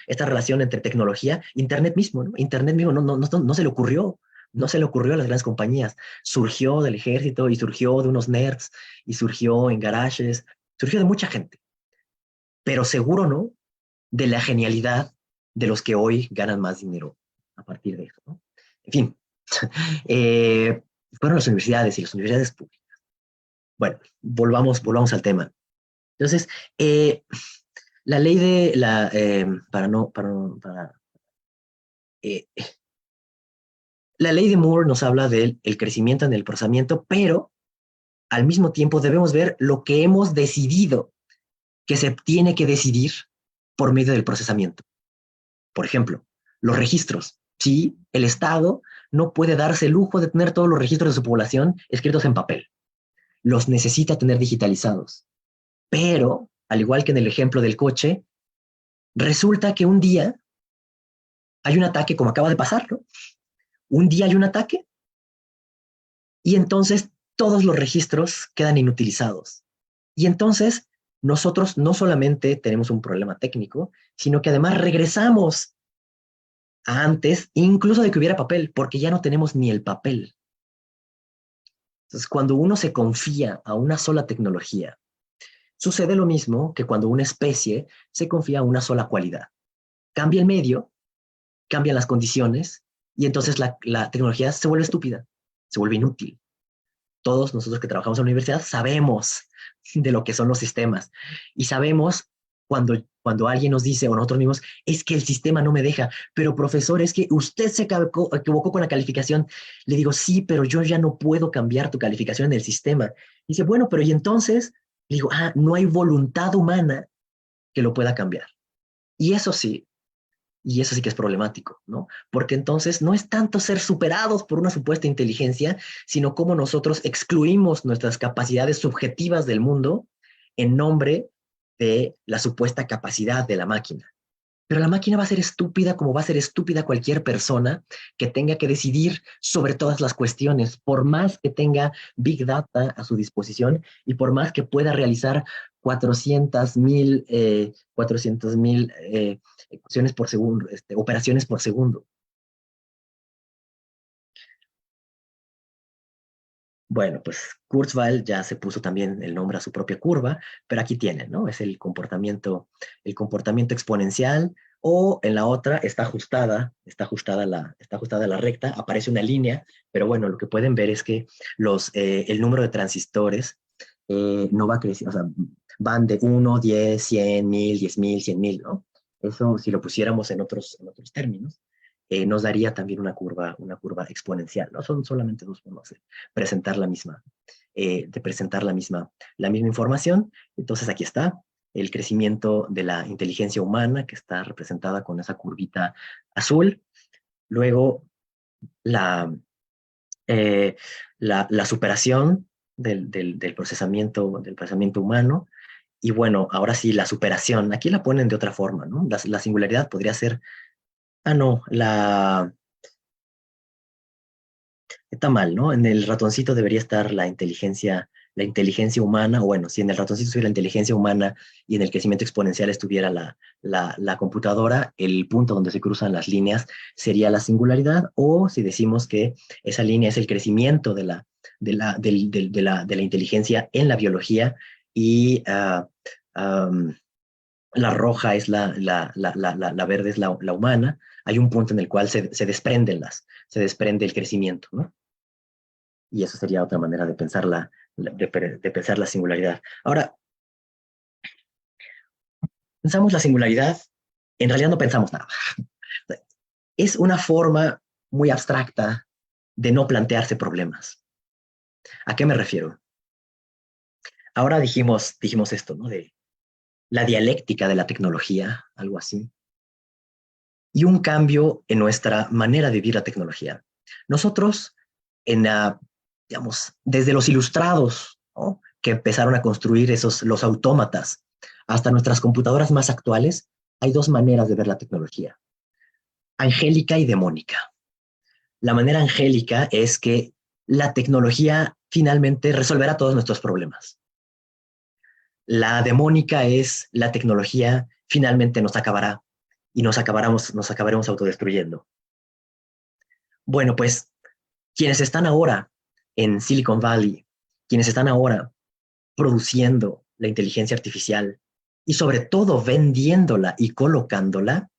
A: esta relación entre tecnología, Internet mismo, ¿no? Internet mismo no se le ocurrió. No se le ocurrió a las grandes compañías. Surgió del ejército y surgió de unos nerds y surgió en garages, surgió de mucha gente. Pero seguro no de la genialidad de los que hoy ganan más dinero a partir de eso, ¿no? En fin, fueron las universidades y las universidades públicas. Bueno, volvamos al tema. Entonces, la ley de la, la ley de Moore nos habla del crecimiento en el procesamiento, pero al mismo tiempo debemos ver lo que hemos decidido que se tiene que decidir por medio del procesamiento. Por ejemplo, los registros. Sí, el Estado no puede darse el lujo de tener todos los registros de su población escritos en papel. Los necesita tener digitalizados. Pero, al igual que en el ejemplo del coche, resulta que un día hay un ataque, como acaba de pasar, ¿no? Un día hay un ataque y entonces todos los registros quedan inutilizados. Y entonces nosotros no solamente tenemos un problema técnico, sino que además regresamos a antes, incluso de que hubiera papel, porque ya no tenemos ni el papel. Entonces, cuando uno se confía a una sola tecnología, sucede lo mismo que cuando una especie se confía a una sola cualidad. Cambia el medio, cambian las condiciones, y entonces la tecnología se vuelve estúpida, se vuelve inútil. Todos nosotros que trabajamos en la universidad sabemos de lo que son los sistemas y sabemos cuando alguien nos dice o nosotros mismos, es que el sistema no me deja, pero profesor, es que usted se equivocó con la calificación. Le digo, sí, pero yo ya no puedo cambiar tu calificación en el sistema. Y dice, bueno, pero ¿y entonces? Le digo, no hay voluntad humana que lo pueda cambiar. Y eso sí que es problemático, ¿no? Porque entonces no es tanto ser superados por una supuesta inteligencia, sino cómo nosotros excluimos nuestras capacidades subjetivas del mundo en nombre de la supuesta capacidad de la máquina. Pero la máquina va a ser estúpida como va a ser estúpida cualquier persona que tenga que decidir sobre todas las cuestiones, por más que tenga Big Data a su disposición y por más que pueda realizar 400,000 ecuaciones por segundo, operaciones por segundo. Bueno, pues Kurzweil ya se puso también el nombre a su propia curva, pero aquí tienen, ¿no? Es el comportamiento exponencial, o en la otra está ajustada la recta, aparece una línea, pero bueno, lo que pueden ver es que el número de transistores no va creciendo, o sea, van de 1, 10, 100, 1000, 10,000, 100,000, ¿no? Eso, si lo pusiéramos en otros términos, nos daría también una curva exponencial, ¿no? Son solamente dos formas de presentar la misma información. Entonces aquí está el crecimiento de la inteligencia humana, que está representada con esa curvita azul. Luego la superación del procesamiento humano. Y bueno, ahora sí, la superación. Aquí la ponen de otra forma, ¿no? La singularidad podría ser, no, está mal, ¿no? En el ratoncito debería estar la inteligencia humana, o bueno, si en el ratoncito estuviera la inteligencia humana y en el crecimiento exponencial estuviera la computadora, el punto donde se cruzan las líneas sería la singularidad, o si decimos que esa línea es el crecimiento de la inteligencia en la biología y la roja es la verde es la humana, hay un punto en el cual se desprende el crecimiento, ¿no? Y eso sería otra manera de pensar pensar la singularidad. Ahora, pensamos la singularidad, en realidad no pensamos nada. Es una forma muy abstracta de no plantearse problemas. ¿A qué me refiero? Ahora dijimos esto, ¿no? De la dialéctica de la tecnología, algo así, y un cambio en nuestra manera de vivir la tecnología. Nosotros, en digamos, desde los ilustrados, ¿no?, que empezaron a construir los autómatas, hasta nuestras computadoras más actuales, hay dos maneras de ver la tecnología: angélica y demónica. La manera angélica es que la tecnología finalmente resolverá todos nuestros problemas. La demónica es la tecnología finalmente nos acabará y nos acabaremos autodestruyendo. Bueno, pues quienes están ahora en Silicon Valley, quienes están ahora produciendo la inteligencia artificial y sobre todo vendiéndola y colocándola,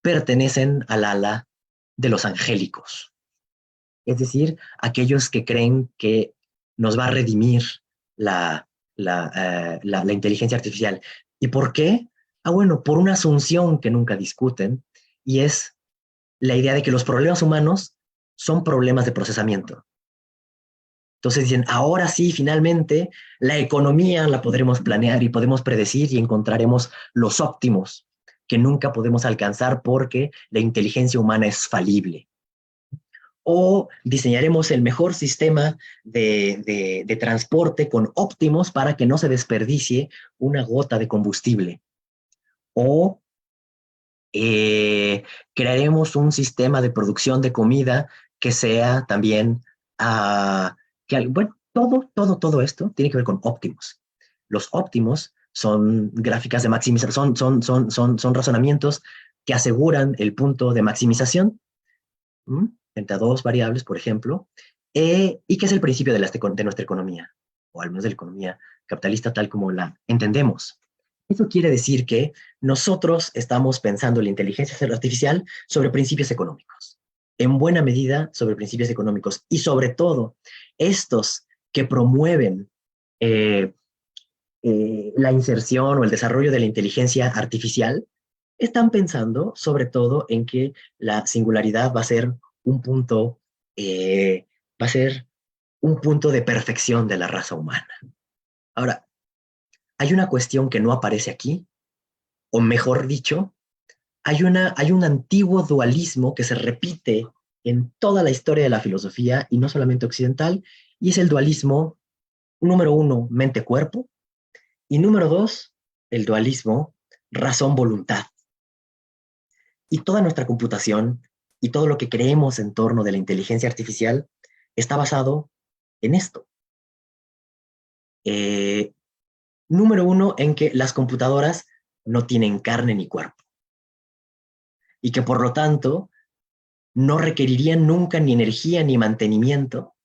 A: pertenecen al ala de los angélicos. Es decir, aquellos que creen que nos va a redimir la inteligencia artificial. ¿Y por qué? Bueno, por una asunción que nunca discuten, y es la idea de que los problemas humanos son problemas de procesamiento. Entonces dicen, ahora sí, finalmente, la economía la podremos planear y podemos predecir y encontraremos los óptimos que nunca podemos alcanzar porque la inteligencia humana es falible. O diseñaremos el mejor sistema de transporte con óptimos para que no se desperdicie una gota de combustible. O crearemos un sistema de producción de comida que sea también, bueno, todo esto tiene que ver con óptimos. Los óptimos son gráficas de maximización, son razonamientos que aseguran el punto de maximización entre dos variables, por ejemplo, y que es el principio de nuestra economía, o al menos de la economía capitalista tal como la entendemos. Eso quiere decir que nosotros estamos pensando la inteligencia artificial sobre principios económicos, en buena medida sobre principios económicos, y sobre todo estos que promueven la inserción o el desarrollo de la inteligencia artificial están pensando sobre todo en que la singularidad va a ser un punto, va a ser un punto de perfección de la raza humana. Ahora, hay una cuestión que no aparece aquí, o mejor dicho, hay un antiguo dualismo que se repite en toda la historia de la filosofía, y no solamente occidental, y es el dualismo, número uno, mente-cuerpo, y número dos, el dualismo razón-voluntad. Y toda nuestra computación y todo lo que creemos en torno de la inteligencia artificial está basado en esto. Número uno, en que las computadoras no tienen carne ni cuerpo, y que por lo tanto no requerirían nunca ni energía ni mantenimiento,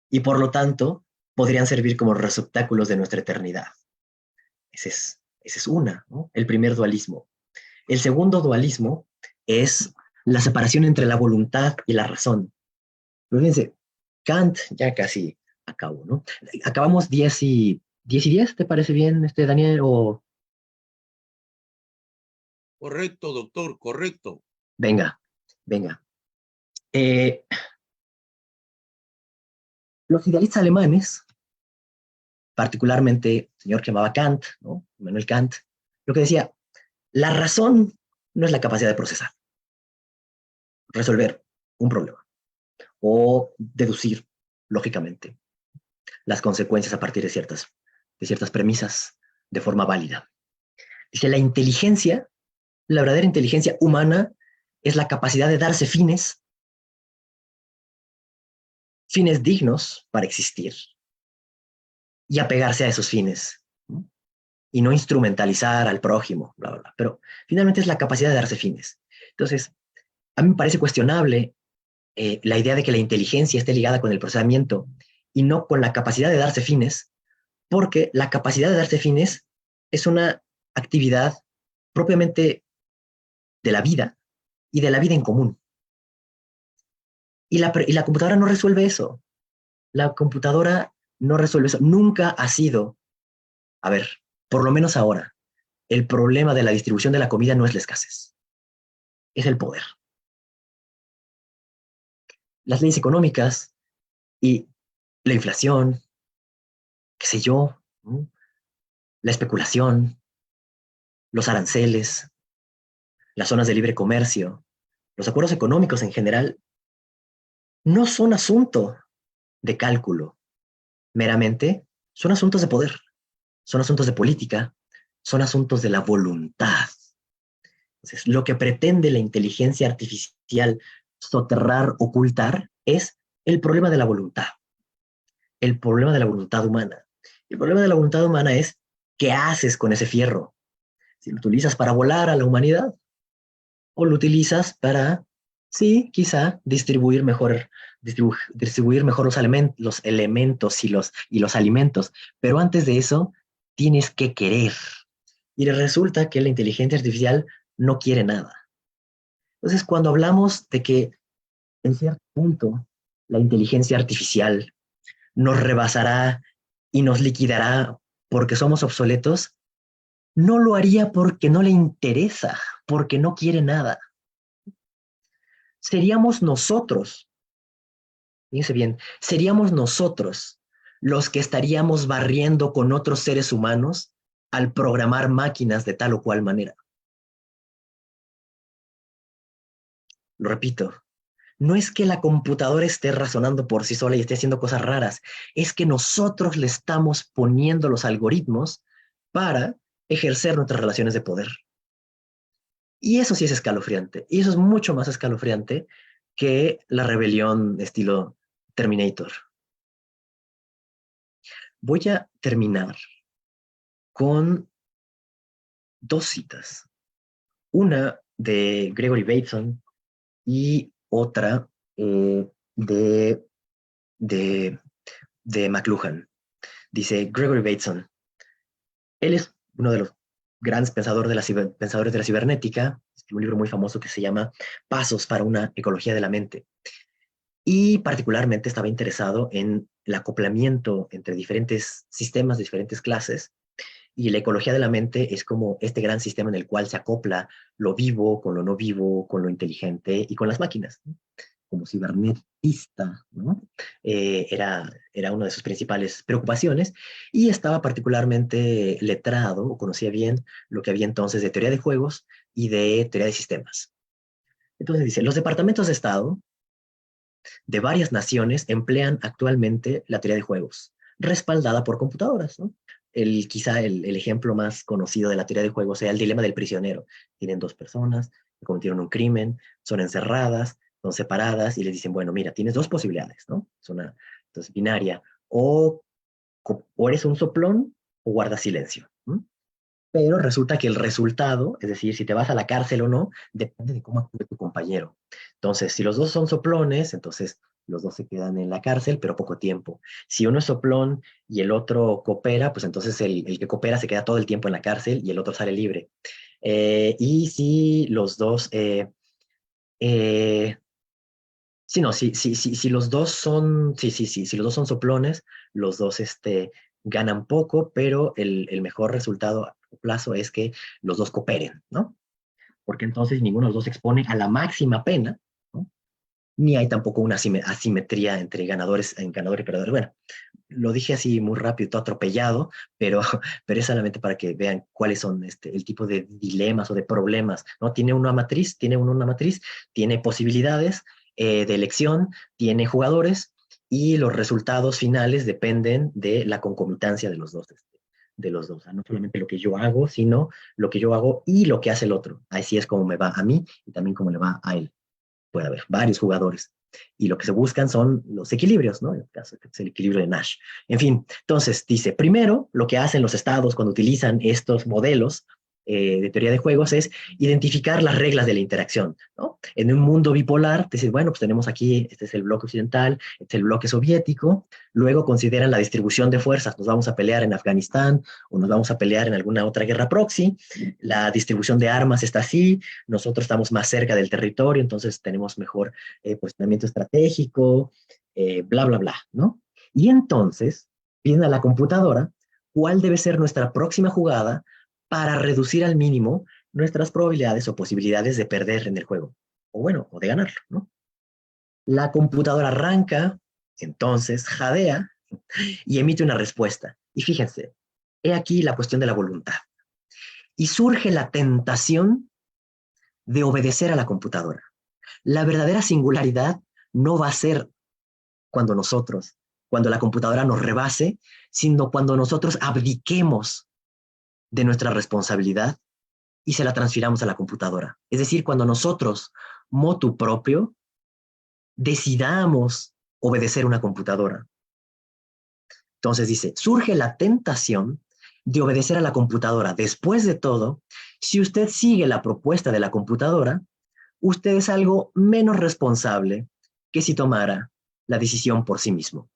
A: y por lo tanto podrían servir como receptáculos de nuestra eternidad. Ese es una, ¿no?, el primer dualismo. El segundo dualismo es la separación entre la voluntad y la razón. Pero fíjense, Kant ya casi acabó, ¿no? Acabamos 10 y 10, ¿te parece bien, Daniel? O...
C: Correcto, doctor, correcto.
A: Venga. Los idealistas alemanes, particularmente el señor que llamaba Kant, ¿no?, Immanuel Kant, lo que decía, la razón no es la capacidad de procesar, resolver un problema o deducir lógicamente las consecuencias a partir de ciertas premisas de forma válida. Dice, la verdadera inteligencia humana es la capacidad de darse fines dignos para existir y apegarse a esos fines, ¿no?, y no instrumentalizar al prójimo, bla, bla, bla. Pero finalmente es la capacidad de darse fines. Entonces, a mí me parece cuestionable la idea de que la inteligencia esté ligada con el procesamiento y no con la capacidad de darse fines, porque la capacidad de darse fines es una actividad propiamente de la vida y de la vida en común. Y la computadora no resuelve eso. La computadora no resuelve eso. Nunca ha sido, a ver, por lo menos ahora, el problema de la distribución de la comida no es la escasez, es el poder. Las leyes económicas y la inflación, qué sé yo, ¿no?, la especulación, los aranceles, las zonas de libre comercio, los acuerdos económicos en general, no son asunto de cálculo, meramente son asuntos de poder, son asuntos de política, son asuntos de la voluntad. Entonces, lo que pretende la inteligencia artificial soterrar, ocultar, es el problema de la voluntad, el problema de la voluntad humana. El problema de la voluntad humana es, ¿qué haces con ese fierro? Si lo utilizas para volar a la humanidad, o lo utilizas para, sí, quizá distribuir mejor los elementos y los alimentos, pero antes de eso tienes que querer. Y resulta que la inteligencia artificial no quiere nada. Entonces, cuando hablamos de que en cierto punto la inteligencia artificial nos rebasará y nos liquidará porque somos obsoletos, no lo haría porque no le interesa, porque no quiere nada. Seríamos nosotros, fíjense bien, seríamos nosotros los que estaríamos barriendo con otros seres humanos al programar máquinas de tal o cual manera. Lo repito, no es que la computadora esté razonando por sí sola y esté haciendo cosas raras, es que nosotros le estamos poniendo los algoritmos para ejercer nuestras relaciones de poder. Y eso sí es escalofriante, y eso es mucho más escalofriante que la rebelión estilo Terminator. Voy a terminar con dos citas. Una de Gregory Bateson y otra de, de, de McLuhan. Dice Gregory Bateson, él es uno de los grandes pensadores de la cibernética, un libro muy famoso que se llama Pasos para una ecología de la mente. Y particularmente estaba interesado en el acoplamiento entre diferentes sistemas de diferentes clases, y la ecología de la mente es como este gran sistema en el cual se acopla lo vivo con lo no vivo, con lo inteligente y con las máquinas, ¿no? Como cibernetista, ¿no? Era una de sus principales preocupaciones, y estaba particularmente letrado o conocía bien lo que había entonces de teoría de juegos y de teoría de sistemas. Entonces dice, los departamentos de Estado de varias naciones emplean actualmente la teoría de juegos, respaldada por computadoras, ¿no? Quizá el ejemplo más conocido de la teoría de juegos sea el dilema del prisionero. Tienen dos personas que cometieron un crimen, son encerradas, son separadas y les dicen, bueno, mira, tienes dos posibilidades, ¿no? Es una, entonces, binaria, o eres un soplón o guardas silencio, ¿no? Pero resulta que el resultado, es decir, si te vas a la cárcel o no, depende de cómo actúe tu compañero. Entonces, si los dos son soplones, entonces los dos se quedan en la cárcel, pero poco tiempo. Si uno es soplón y el otro coopera, pues entonces el que coopera se queda todo el tiempo en la cárcel y el otro sale libre. Y si los dos, eh, sí, no, si los dos son, si los dos son soplones, los dos ganan poco, pero el mejor resultado a plazo es que los dos cooperen, ¿no? Porque entonces ninguno de los dos se expone a la máxima pena, ¿no? Ni hay tampoco una asimetría entre ganadores y perdedores. Bueno, lo dije así muy rápido, todo atropellado, pero, pero es solamente para que vean cuáles son el tipo de dilemas o de problemas, ¿no? Tiene uno una matriz, tiene posibilidades de elección, tiene jugadores, y los resultados finales dependen de la concomitancia de los dos. O sea, no solamente lo que yo hago, sino lo que yo hago y lo que hace el otro. Así es como me va a mí y también como le va a él. Puede haber varios jugadores. Y lo que se buscan son los equilibrios, ¿no? En el caso es el equilibrio de Nash. En fin, entonces dice, primero, lo que hacen los estados cuando utilizan estos modelos de teoría de juegos es identificar las reglas de la interacción, ¿no? En un mundo bipolar, te dices, bueno, pues tenemos aquí, este es el bloque occidental, este es el bloque soviético, luego consideran la distribución de fuerzas, nos vamos a pelear en Afganistán o nos vamos a pelear en alguna otra guerra proxy, la distribución de armas está así, nosotros estamos más cerca del territorio, entonces tenemos mejor posicionamiento estratégico, bla, bla, bla, ¿no? Y entonces piden a la computadora cuál debe ser nuestra próxima jugada para reducir al mínimo nuestras probabilidades o posibilidades de perder en el juego, o bueno, o de ganarlo, ¿no? La computadora arranca, entonces jadea y emite una respuesta. Y fíjense, he aquí la cuestión de la voluntad. Y surge la tentación de obedecer a la computadora. La verdadera singularidad no va a ser cuando nosotros cuando la computadora nos rebase, sino cuando nosotros abdiquemos de nuestra responsabilidad y se la transfiramos a la computadora. Es decir, cuando nosotros, motu propio, decidamos obedecer una computadora. Entonces dice, surge la tentación de obedecer a la computadora. Después de todo, si usted sigue la propuesta de la computadora, usted es algo menos responsable que si tomara la decisión por sí mismo.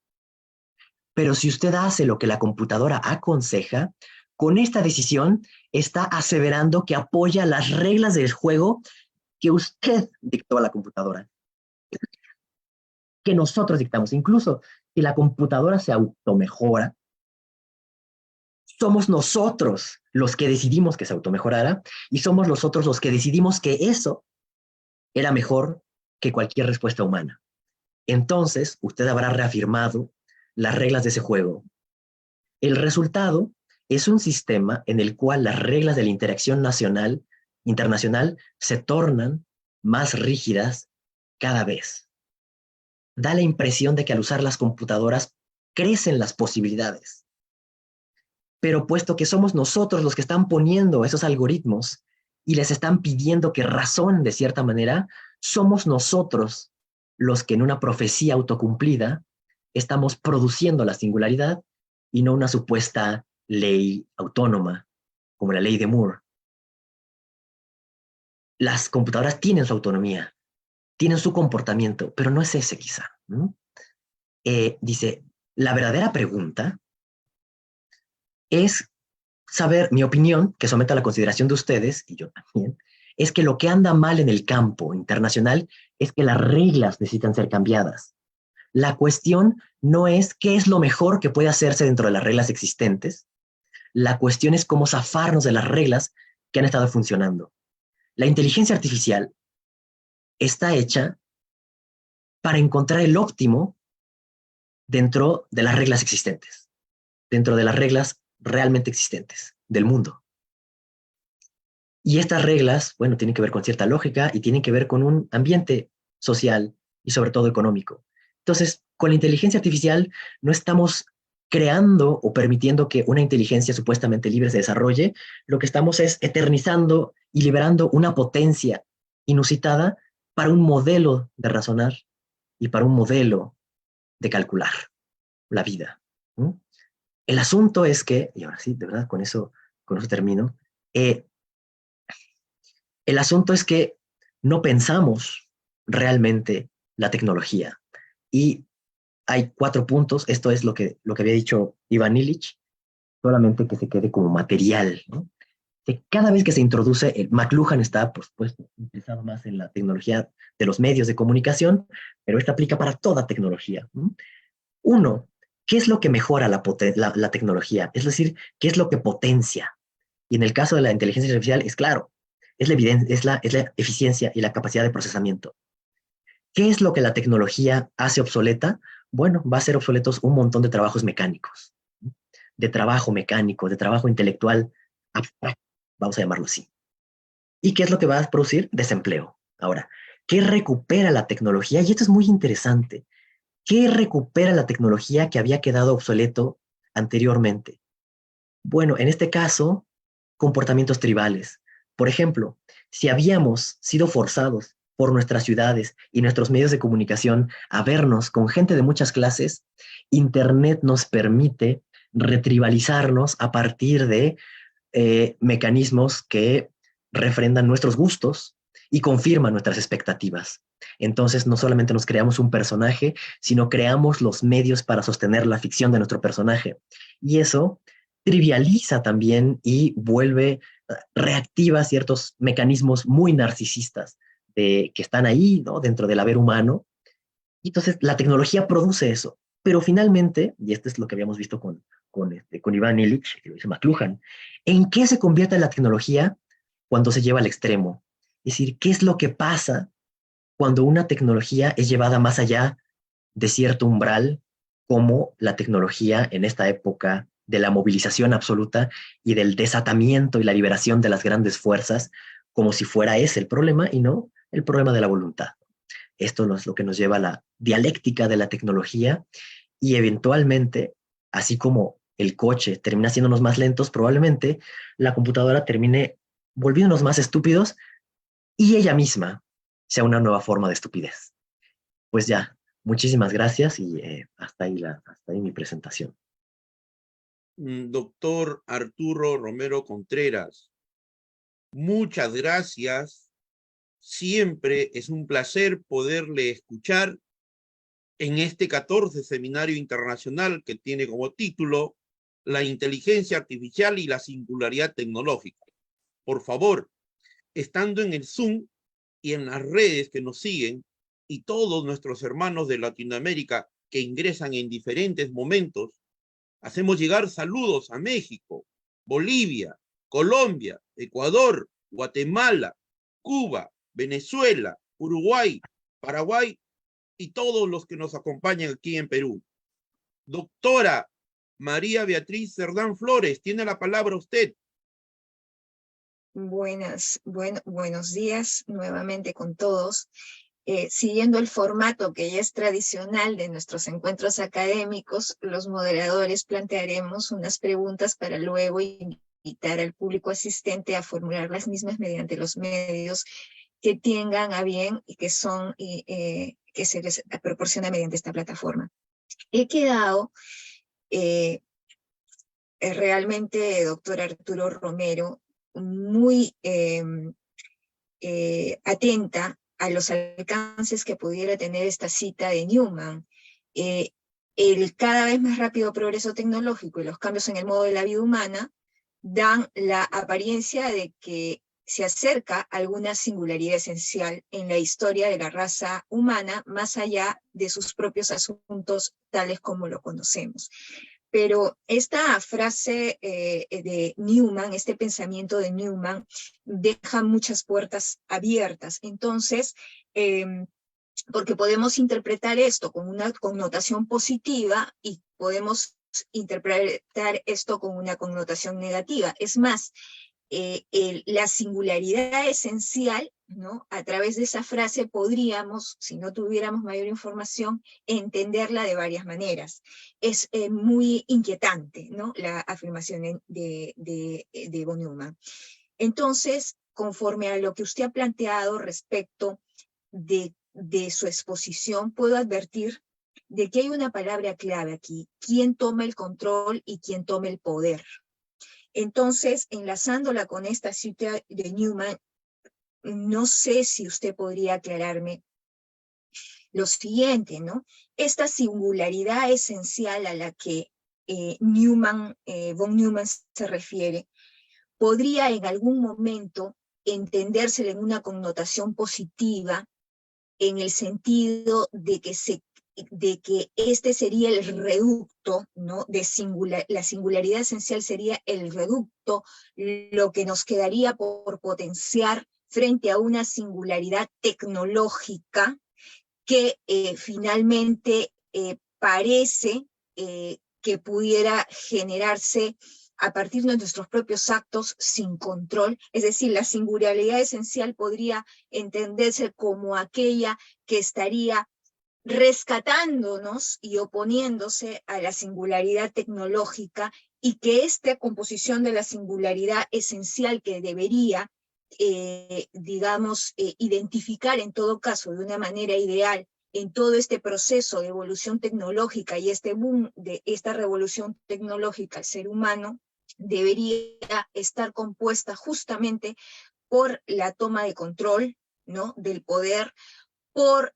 A: Pero si usted hace lo que la computadora aconseja, con esta decisión está aseverando que apoya las reglas del juego que usted dictó a la computadora, que nosotros dictamos. Incluso si la computadora se automejora, somos nosotros los que decidimos que se automejorara y somos nosotros los que decidimos que eso era mejor que cualquier respuesta humana. Entonces, usted habrá reafirmado las reglas de ese juego. El resultado es un sistema en el cual las reglas de la interacción internacional se tornan más rígidas cada vez. Da la impresión de que al usar las computadoras crecen las posibilidades. Pero puesto que somos nosotros los que están poniendo esos algoritmos y les están pidiendo que razonen de cierta manera, somos nosotros los que en una profecía autocumplida estamos produciendo la singularidad y no una supuesta ley autónoma, como la ley de Moore. Las computadoras tienen su autonomía, tienen su comportamiento, pero no es ese quizá, ¿no? Dice, la verdadera pregunta es saber, mi opinión, que someto a la consideración de ustedes, y yo también, es que lo que anda mal en el campo internacional es que las reglas necesitan ser cambiadas. La cuestión no es qué es lo mejor que puede hacerse dentro de las reglas existentes. La cuestión es cómo zafarnos de las reglas que han estado funcionando. La inteligencia artificial está hecha para encontrar el óptimo dentro de las reglas existentes, dentro de las reglas realmente existentes del mundo. Y estas reglas, bueno, tienen que ver con cierta lógica y tienen que ver con un ambiente social y sobre todo económico. Entonces, con la inteligencia artificial no estamos creando o permitiendo que una inteligencia supuestamente libre se desarrolle, lo que estamos es eternizando y liberando una potencia inusitada para un modelo de razonar y para un modelo de calcular la vida. ¿Mm? El asunto es que, y ahora sí, de verdad, con eso termino, el asunto es que no pensamos realmente la tecnología. Y hay 4 puntos, esto es lo que había dicho Ivan Illich, solamente que se quede como material, ¿no? Que cada vez que se introduce, McLuhan está, por supuesto, interesado más en la tecnología de los medios de comunicación, pero esta aplica para toda tecnología, ¿no? Uno, ¿qué es lo que mejora la tecnología? Es decir, ¿qué es lo que potencia? Y en el caso de la inteligencia artificial, es claro, es la evidencia, es la eficiencia y la capacidad de procesamiento. ¿Qué es lo que la tecnología hace obsoleta? Bueno, va a hacer obsoletos un montón de trabajos mecánicos, de trabajo mecánico, de trabajo intelectual abstracto, vamos a llamarlo así. ¿Y qué es lo que va a producir? Desempleo. Ahora, ¿qué recupera la tecnología? Y esto es muy interesante. ¿Qué recupera la tecnología que había quedado obsoleto anteriormente? Bueno, en este caso, comportamientos tribales. Por ejemplo, si habíamos sido forzados por nuestras ciudades y nuestros medios de comunicación a vernos con gente de muchas clases, Internet nos permite retribalizarnos a partir de mecanismos que refrendan nuestros gustos y confirman nuestras expectativas. Entonces, no solamente nos creamos un personaje, sino creamos los medios para sostener la ficción de nuestro personaje. Y eso trivializa también y vuelve, reactiva ciertos mecanismos muy narcisistas que están ahí, ¿no? Dentro del haber humano. Y entonces, la tecnología produce eso. Pero finalmente, y esto es lo que habíamos visto con Ivan Illich, que lo dice McLuhan, ¿en qué se convierte la tecnología cuando se lleva al extremo? Es decir, ¿qué es lo que pasa cuando una tecnología es llevada más allá de cierto umbral, como la tecnología en esta época de la movilización absoluta y del desatamiento y la liberación de las grandes fuerzas, como si fuera ese el problema y no el problema de la voluntad? Esto es lo que nos lleva a la dialéctica de la tecnología y eventualmente, así como el coche termina haciéndonos más lentos, probablemente la computadora termine volviéndonos más estúpidos y ella misma sea una nueva forma de estupidez. Pues ya, muchísimas gracias y hasta ahí mi presentación.
C: Doctor Arturo Romero Contreras, muchas gracias. Siempre es un placer poderle escuchar en este 14 Seminario Internacional que tiene como título La inteligencia artificial y la singularidad tecnológica. Por favor, estando en el Zoom y en las redes que nos siguen, y todos nuestros hermanos de Latinoamérica que ingresan en diferentes momentos, hacemos llegar saludos a México, Bolivia, Colombia, Ecuador, Guatemala, Cuba, Venezuela, Uruguay, Paraguay y todos los que nos acompañan aquí en Perú. Doctora María Beatriz Cerdán Flores, tiene la palabra usted.
D: Buenos días nuevamente con todos. Siguiendo el formato que ya es tradicional de nuestros encuentros académicos, los moderadores plantearemos unas preguntas para luego invitar al público asistente a formular las mismas mediante los medios que tengan a bien y que se les proporciona mediante esta plataforma. He quedado realmente, doctor Arturo Romero, muy atenta a los alcances que pudiera tener esta cita de Newman. El cada vez más rápido progreso tecnológico y los cambios en el modo de la vida humana dan la apariencia de que se acerca alguna singularidad esencial en la historia de la raza humana, más allá de sus propios asuntos tales como lo conocemos. Pero esta frase de Newman, este pensamiento de Newman, deja muchas puertas abiertas. Entonces, porque podemos interpretar esto con una connotación positiva y podemos interpretar esto con una connotación negativa. Es más, la singularidad esencial, ¿no? A través de esa frase podríamos, si no tuviéramos mayor información, entenderla de varias maneras. Es muy inquietante, ¿no? La afirmación de von Neumann. Entonces, conforme a lo que usted ha planteado respecto de su exposición, puedo advertir de que hay una palabra clave aquí: quién toma el control y quién toma el poder. Entonces, enlazándola con esta cita de Newman, no sé si usted podría aclararme lo siguiente, ¿no? Esta singularidad esencial a la que von Neumann se refiere, podría en algún momento entendérsela en una connotación positiva, en el sentido de que este sería el reducto, ¿no? La singularidad esencial sería el reducto, lo que nos quedaría por potenciar frente a una singularidad tecnológica que finalmente parece que pudiera generarse a partir de nuestros propios actos sin control. Es decir, la singularidad esencial podría entenderse como aquella que estaría rescatándonos y oponiéndose a la singularidad tecnológica, y que esta composición de la singularidad esencial que debería, identificar en todo caso de una manera ideal en todo este proceso de evolución tecnológica y este boom de esta revolución tecnológica al ser humano, debería estar compuesta justamente por la toma de control, ¿no? Del poder, por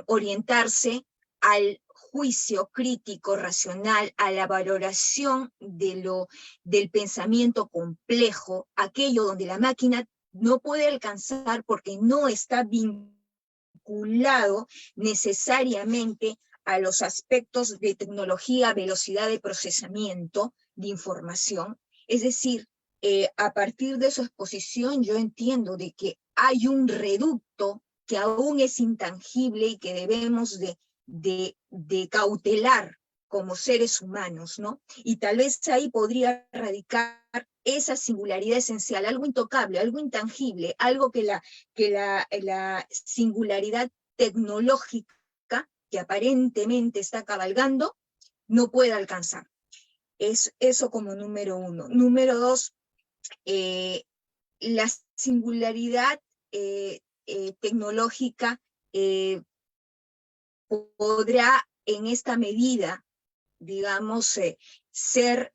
D: orientarse al juicio crítico, racional, a la valoración del pensamiento complejo, aquello donde la máquina no puede alcanzar porque no está vinculado necesariamente a los aspectos de tecnología, velocidad de procesamiento de información. Es decir, a partir de su exposición yo entiendo de que hay un reducto que aún es intangible y que debemos de cautelar como seres humanos, ¿no? Y tal vez ahí podría radicar esa singularidad esencial, algo intocable, algo intangible, algo que la singularidad tecnológica que aparentemente está cabalgando no pueda alcanzar. Es eso como número uno. Número dos, la singularidad tecnológica podrá en esta medida, digamos, ser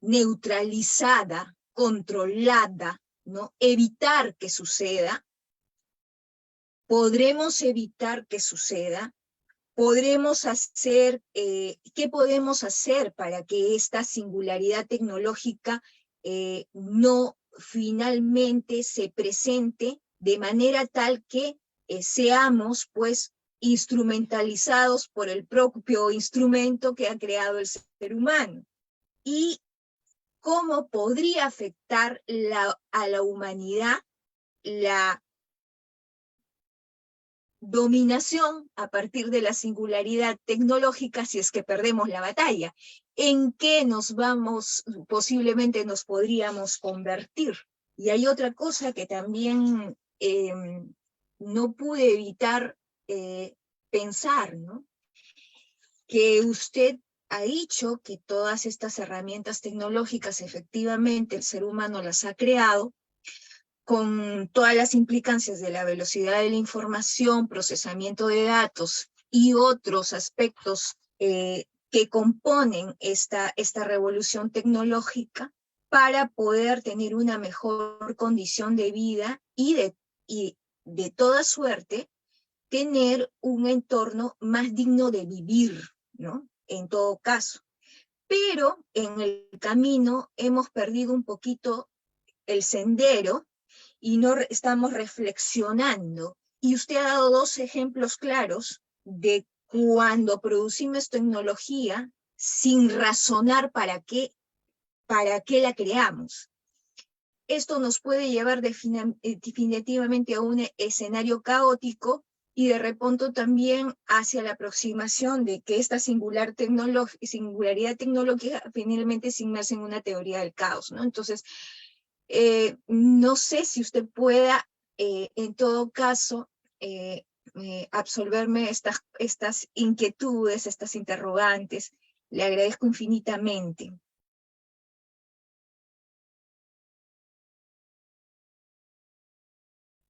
D: neutralizada, controlada, ¿no? Evitar que suceda. Podremos evitar que suceda. Podremos hacer, ¿qué podemos hacer para que esta singularidad tecnológica no finalmente se presente de manera tal que seamos, pues, instrumentalizados por el propio instrumento que ha creado el ser humano? Y cómo podría afectar a la humanidad la dominación a partir de la singularidad tecnológica si es que perdemos la batalla. ¿En qué posiblemente nos podríamos convertir? Y hay otra cosa que también no pude evitar pensar, ¿no? Que usted ha dicho que todas estas herramientas tecnológicas efectivamente el ser humano las ha creado con todas las implicancias de la velocidad de la información, procesamiento de datos y otros aspectos que componen esta revolución tecnológica para poder tener una mejor condición de vida y de toda suerte tener un entorno más digno de vivir, ¿no? En todo caso. Pero en el camino hemos perdido un poquito el sendero y no estamos reflexionando. Y usted ha dado dos ejemplos claros de cuando producimos tecnología sin razonar para qué la creamos. Esto nos puede llevar definitivamente a un escenario caótico y de repente también hacia la aproximación de que esta singularidad tecnológica finalmente se inmersa en una teoría del caos, ¿no? Entonces, no sé si usted pueda, en todo caso, absolverme estas inquietudes, estas interrogantes. Le agradezco infinitamente.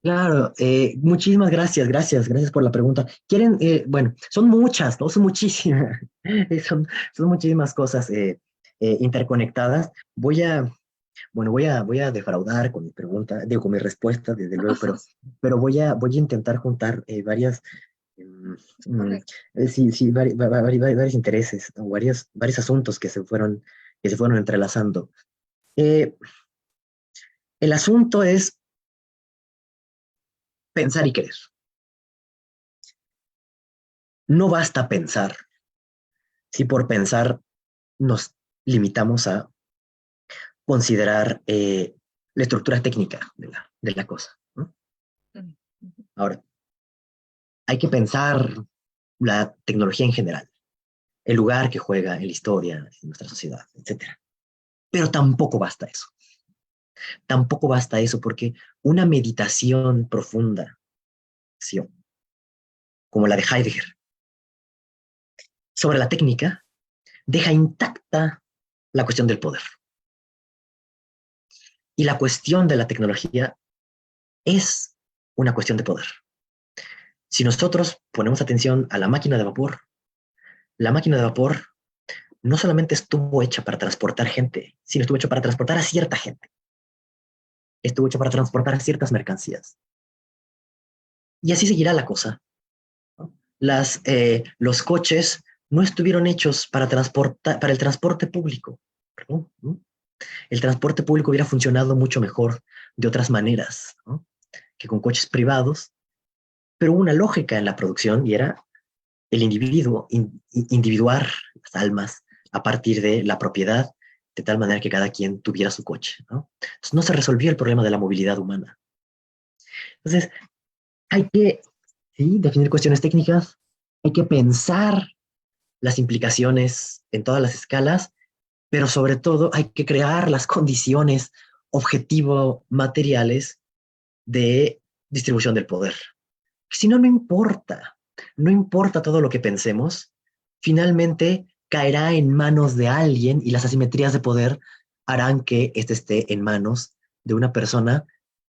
A: Claro, muchísimas gracias por la pregunta. Quieren, bueno, son muchas, ¿no? Son muchísimas, son muchísimas cosas interconectadas. Voy a defraudar con mi pregunta, digo, con mi respuesta, desde luego, pero voy a intentar juntar varias, sí, varios intereses, o varios asuntos que se fueron entrelazando. El asunto es pensar y querer. No basta pensar si por pensar nos limitamos a considerar la estructura técnica de la cosa, ¿no? Ahora, hay que pensar la tecnología en general, el lugar que juega en la historia, en nuestra sociedad, etc. Pero tampoco basta eso. Tampoco basta eso porque una meditación profunda, ¿sí?, como la de Heidegger, sobre la técnica, deja intacta la cuestión del poder. Y la cuestión de la tecnología es una cuestión de poder. Si nosotros ponemos atención a la máquina de vapor no solamente estuvo hecha para transportar gente, sino estuvo hecha para transportar a cierta gente. Estuvo hecha para transportar a ciertas mercancías. Y así seguirá la cosa, ¿no? Los coches no estuvieron hechos para el transporte público, ¿no? El transporte público hubiera funcionado mucho mejor de otras maneras, ¿no?, que con coches privados, pero hubo una lógica en la producción y era el individuo, individuar las almas a partir de la propiedad, de tal manera que cada quien tuviera su coche, ¿no? Entonces no se resolvió el problema de la movilidad humana. Entonces, hay que, ¿sí?, definir cuestiones técnicas, hay que pensar las implicaciones en todas las escalas, pero sobre todo hay que crear las condiciones objetivo-materiales de distribución del poder. Si no, no importa no importa todo lo que pensemos, finalmente caerá en manos de alguien y las asimetrías de poder harán que este esté en manos de una persona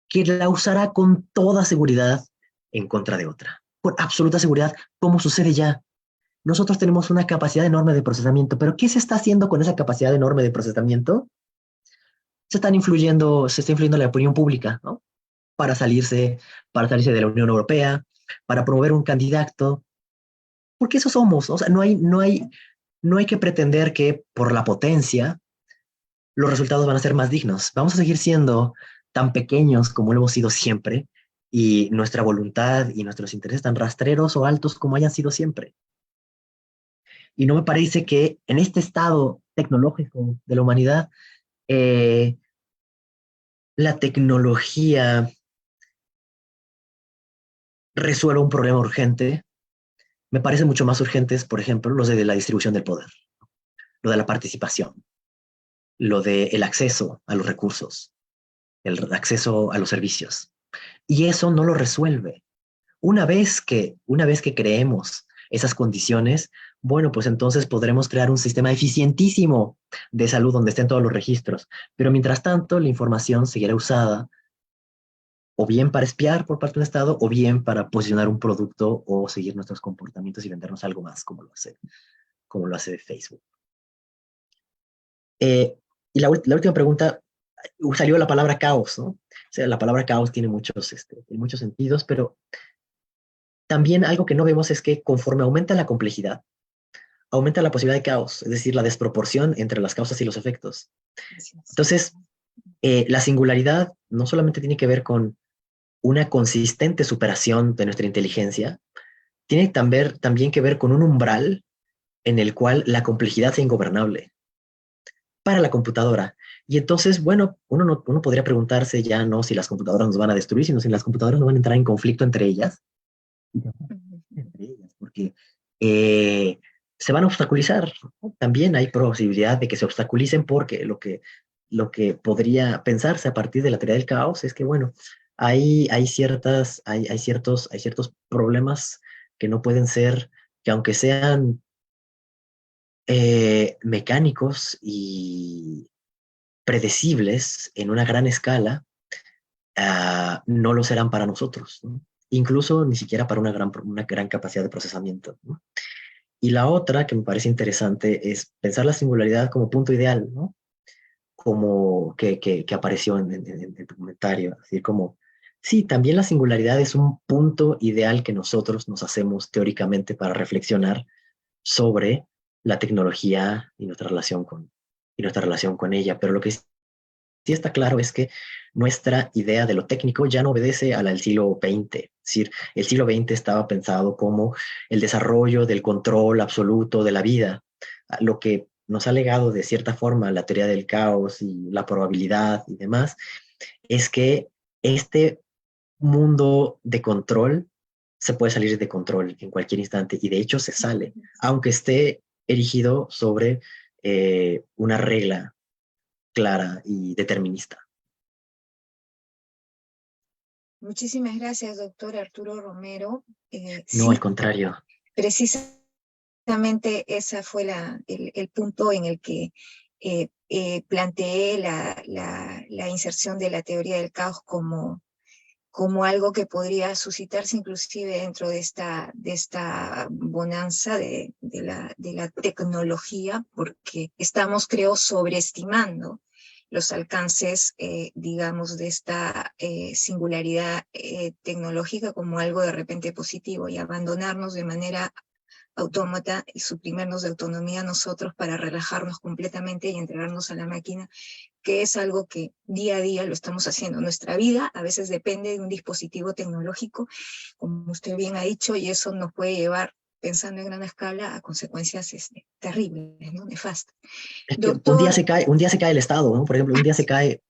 A: que la usará con toda seguridad en contra de otra. Con absoluta seguridad, como sucede ya. Nosotros tenemos una capacidad enorme de procesamiento, pero ¿qué se está haciendo con esa capacidad enorme de procesamiento? Se está influyendo la opinión pública, ¿no? Para salirse, de la Unión Europea, para promover un candidato, porque eso somos. O sea, no hay que pretender que por la potencia los resultados van a ser más dignos. Vamos a seguir siendo tan pequeños como lo hemos sido siempre y nuestra voluntad y nuestros intereses tan rastreros o altos como hayan sido siempre. Y no me parece que en este estado tecnológico de la humanidad, la tecnología resuelva un problema urgente. Me parece mucho más urgentes, por ejemplo, los de la distribución del poder, lo de la participación, lo del acceso a los recursos, el acceso a los servicios. Y eso no lo resuelve. Una vez que creemos esas condiciones, bueno, pues entonces podremos crear un sistema eficientísimo de salud donde estén todos los registros. Pero mientras tanto, la información seguirá usada o bien para espiar por parte de un Estado, o bien para posicionar un producto o seguir nuestros comportamientos y vendernos algo más, como lo hace Facebook. Y la última pregunta, salió la palabra caos, ¿no? O sea, la palabra caos tiene muchos sentidos, pero también algo que no vemos es que conforme aumenta la complejidad, aumenta la posibilidad de caos, es decir, la desproporción entre las causas y los efectos. Entonces, la singularidad no solamente tiene que ver con una consistente superación de nuestra inteligencia, tiene también que ver con un umbral en el cual la complejidad sea ingobernable para la computadora. Y entonces, bueno, uno podría preguntarse ya no si las computadoras nos van a destruir, sino si las computadoras no van a entrar en conflicto entre ellas. Porque se van a obstaculizar, ¿no? También hay posibilidad de que se obstaculicen porque lo que podría pensarse a partir de la teoría del caos es que, bueno, hay ciertos problemas que no pueden ser, que aunque sean mecánicos y predecibles en una gran escala, no lo serán para nosotros, ¿no? Incluso ni siquiera para una gran capacidad de procesamiento, ¿no? Y la otra que me parece interesante es pensar la singularidad como punto ideal, ¿no? Como que apareció en tu comentario, es decir, como, sí, también la singularidad es un punto ideal que nosotros nos hacemos teóricamente para reflexionar sobre la tecnología y nuestra relación con ella, pero lo que sí está claro es que nuestra idea de lo técnico ya no obedece a la del siglo XX. Es decir, el siglo XX estaba pensado como el desarrollo del control absoluto de la vida, lo que nos ha legado de cierta forma la teoría del caos y la probabilidad y demás, es que este mundo de control se puede salir de control en cualquier instante y de hecho se sale, aunque esté erigido sobre una regla clara y determinista.
D: Muchísimas gracias, doctor Arturo Romero.
A: No,
D: sí,
A: al contrario.
D: Precisamente ese fue el punto en el que planteé la inserción de la teoría del caos como algo que podría suscitarse inclusive dentro de esta bonanza de la tecnología, porque estamos, creo, sobreestimando los alcances, digamos, de esta singularidad tecnológica como algo de repente positivo, y abandonarnos de manera autómata y suprimirnos de autonomía nosotros para relajarnos completamente y entregarnos a la máquina, que es algo que día a día lo estamos haciendo. Nuestra vida a veces depende de un dispositivo tecnológico, como usted bien ha dicho, y eso nos puede llevar, pensando en gran escala, a consecuencias terribles, ¿no? Nefastas.
A: Es que un día se cae el Estado, ¿no? Por ejemplo, un día se cae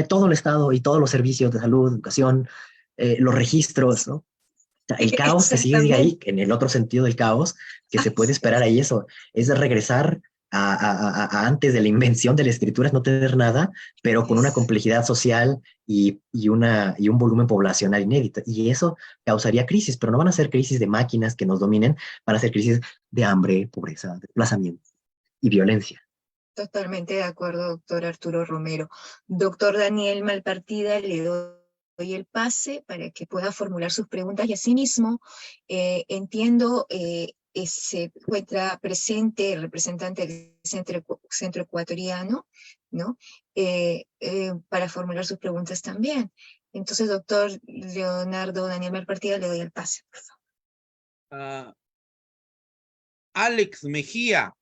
A: todo el Estado y todos los servicios de salud, educación, los registros, ¿no? O sea, el caos que sigue ahí, en el otro sentido del caos, que se puede esperar ahí, eso es de regresar antes de la invención de la escritura es no tener nada, pero con una complejidad social y un volumen poblacional inédito. Y eso causaría crisis, pero no van a ser crisis de máquinas que nos dominen, van a ser crisis de hambre, pobreza, desplazamiento y violencia.
D: Totalmente de acuerdo, doctor Arturo Romero. Doctor Daniel Malpartida, le doy el pase para que pueda formular sus preguntas y asimismo entiendo se encuentra presente el representante del Centro Ecuatoriano, ¿no? Para formular sus preguntas también. Entonces, doctor Leonardo Daniel Malpartida, le doy el pase, por favor.
C: Alex Mejía,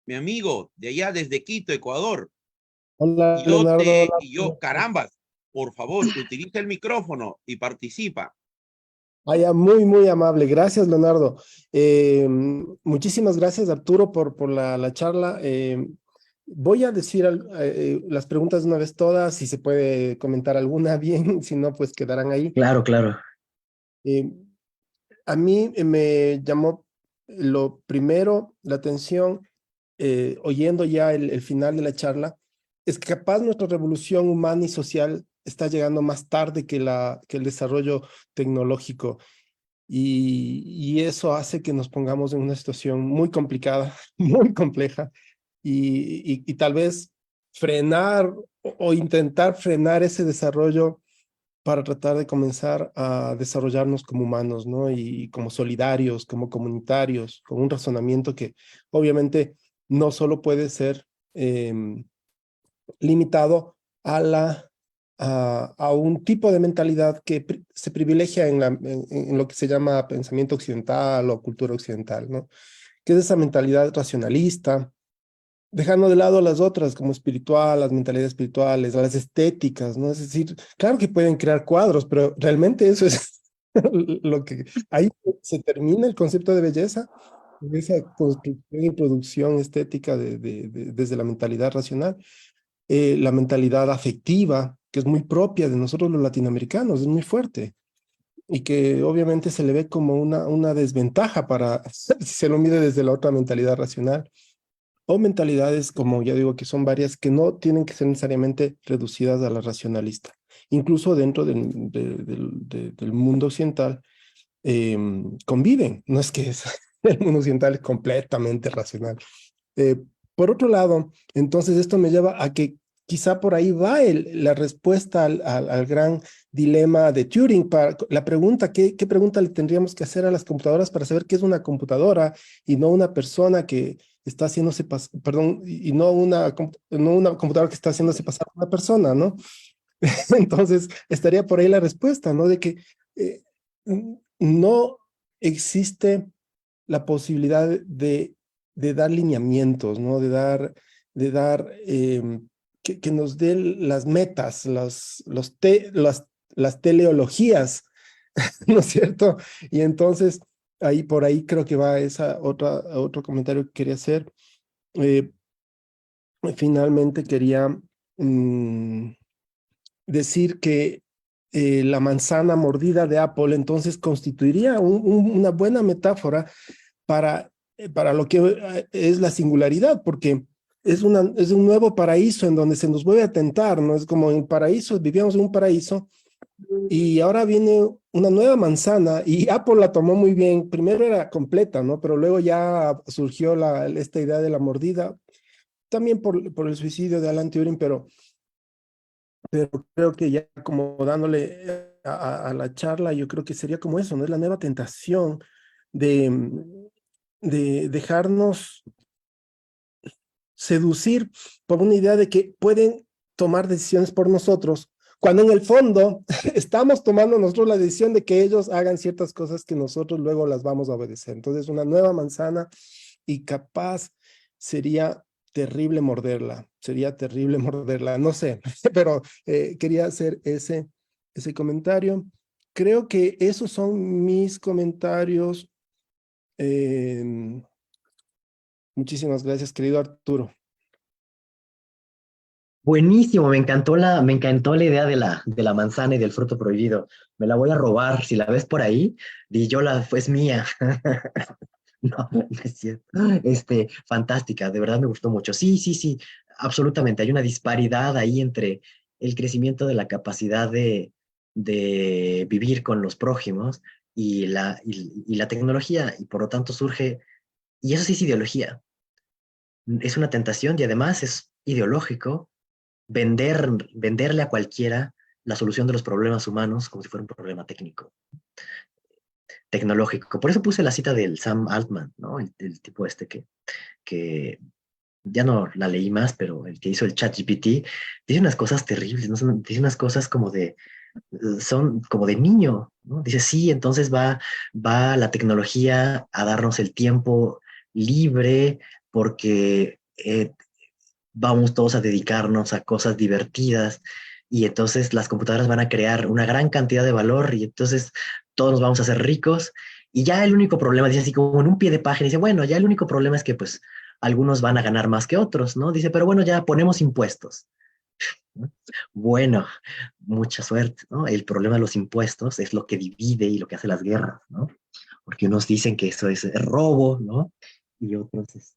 C: mi amigo, de allá desde Quito, Ecuador.
B: Hola,
C: Y yo,
B: Leonardo.
C: carambas, por favor, utiliza el micrófono y participa.
B: Vaya, muy, muy amable. Gracias, Leonardo. Muchísimas gracias, Arturo, por la charla. Voy a decir las preguntas de una vez todas, si se puede comentar alguna bien, si no, pues quedarán ahí.
A: Claro, claro.
B: A mí me llamó lo primero la atención, oyendo ya el final de la charla, es que capaz nuestra revolución humana y social está llegando más tarde que el desarrollo tecnológico. Y eso hace que nos pongamos en una situación muy complicada, muy compleja, y tal vez frenar o intentar frenar ese desarrollo para tratar de comenzar a desarrollarnos como humanos, ¿no? Y como solidarios, como comunitarios, con un razonamiento que obviamente no solo puede ser limitado a un tipo de mentalidad que se privilegia en lo que se llama pensamiento occidental o cultura occidental, ¿no? Que es esa mentalidad racionalista, dejando de lado las otras como espiritual, las mentalidades espirituales, las estéticas, ¿no? Es decir, claro que pueden crear cuadros, pero realmente eso es lo que... Ahí se termina el concepto de belleza, esa construcción y producción estética desde la mentalidad racional. La mentalidad afectiva, que es muy propia de nosotros los latinoamericanos, es muy fuerte, y que obviamente se le ve como una desventaja para, si se lo mide desde la otra mentalidad racional, o mentalidades, como ya digo, que son varias, que no tienen que ser necesariamente reducidas a la racionalista. Incluso dentro del mundo occidental conviven, no es que el mundo occidental es completamente racional. Por otro lado, entonces esto me lleva a que quizá por ahí va la respuesta al gran dilema de Turing. Para la pregunta, ¿qué pregunta le tendríamos que hacer a las computadoras para saber qué es una computadora y no una persona que está haciéndose pasar, perdón, y no una computadora que está haciéndose pasar por una persona, ¿no? Entonces, estaría por ahí la respuesta, ¿no? De que no existe la posibilidad de dar lineamientos, ¿no? De dar que nos dé las metas, las teleologías, ¿no es cierto? Y entonces, por ahí creo que va otro comentario que quería hacer. Finalmente quería decir que la manzana mordida de Apple entonces constituiría una buena metáfora para lo que es la singularidad, porque es un nuevo paraíso en donde se nos vuelve a tentar, ¿no? Es como en paraíso, vivíamos en un paraíso, y ahora viene una nueva manzana, y Apple la tomó muy bien. Primero era completa, ¿no? Pero luego ya surgió esta idea de la mordida, también por el suicidio de Alan Turing, pero creo que ya como dándole a la charla, yo creo que sería como eso, ¿no? Es la nueva tentación de dejarnos seducir por una idea de que pueden tomar decisiones por nosotros, cuando en el fondo estamos tomando nosotros la decisión de que ellos hagan ciertas cosas que nosotros luego las vamos a obedecer. Entonces, una nueva manzana, y capaz sería terrible morderla, no sé, pero quería hacer ese comentario. Creo que esos son mis comentarios. Muchísimas gracias, querido Arturo.
A: Buenísimo, me encantó la idea de la manzana y del fruto prohibido. Me la voy a robar, si la ves por ahí, es mía. No, no es cierto. Fantástica, de verdad me gustó mucho. Sí, sí, sí, absolutamente. Hay una disparidad ahí entre el crecimiento de la capacidad de vivir con los prójimos y la tecnología, y por lo tanto surge, y eso sí es ideología, es una tentación y además es ideológico venderle a cualquiera la solución de los problemas humanos como si fuera un problema técnico, tecnológico. Por eso puse la cita del Sam Altman, ¿no? El tipo que ya no la leí más, pero el que hizo el ChatGPT dice unas cosas terribles, ¿no? Dice unas cosas como son como de niño, ¿no? Dice, sí, entonces va la tecnología a darnos el tiempo libre porque vamos todos a dedicarnos a cosas divertidas y entonces las computadoras van a crear una gran cantidad de valor y entonces todos nos vamos a hacer ricos y ya el único problema, dice así como en un pie de página, dice, bueno, ya el único problema es que pues algunos van a ganar más que otros, ¿no? Dice, pero bueno, ya ponemos impuestos, ¿no? Bueno, mucha suerte, ¿no? El problema de los impuestos es lo que divide y lo que hace las guerras, ¿no? Porque unos dicen que eso es robo, ¿no? Y otros,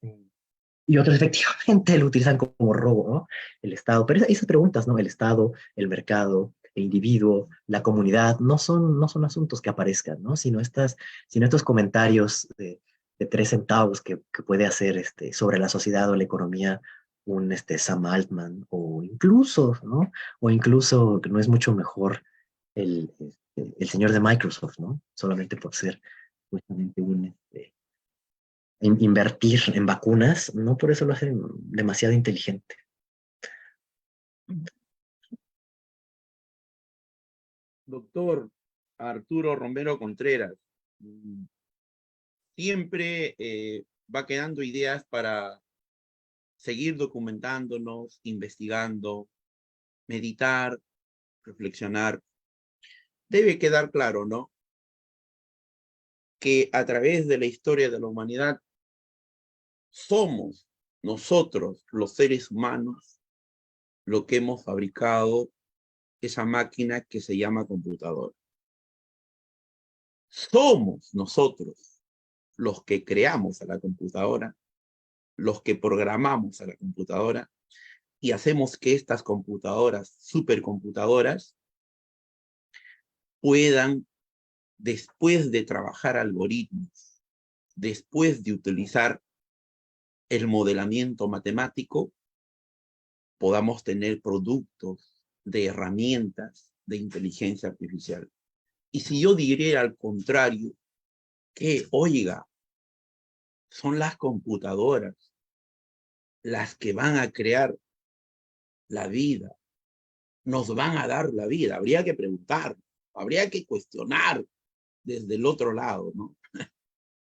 A: y otros efectivamente lo utilizan como robo, ¿no? El Estado. Pero esas preguntas, ¿no? El Estado, el mercado, el individuo, la comunidad, no son asuntos que aparezcan, ¿no? Sino estos comentarios de 3 centavos que puede hacer sobre la sociedad o la economía un Sam Altman, o incluso, ¿no? O incluso, que no es mucho mejor el señor de Microsoft, ¿no? Solamente por ser justamente invertir en vacunas, no por eso lo hacen demasiado inteligente.
C: Doctor Arturo Romero Contreras, siempre va quedando ideas para seguir documentándonos, investigando, meditar, reflexionar. Debe quedar claro, ¿no? Que a través de la historia de la humanidad somos nosotros, los seres humanos, lo que hemos fabricado esa máquina que se llama computadora. Somos nosotros los que creamos a la computadora, los que programamos a la computadora y hacemos que estas computadoras, supercomputadoras, puedan, después de trabajar algoritmos, después de utilizar el modelamiento matemático, podamos tener productos de herramientas de inteligencia artificial. Y si yo diría al contrario, que, oiga, son las computadoras las que van a crear la vida, nos van a dar la vida, habría que preguntar, habría que cuestionar desde el otro lado, ¿no?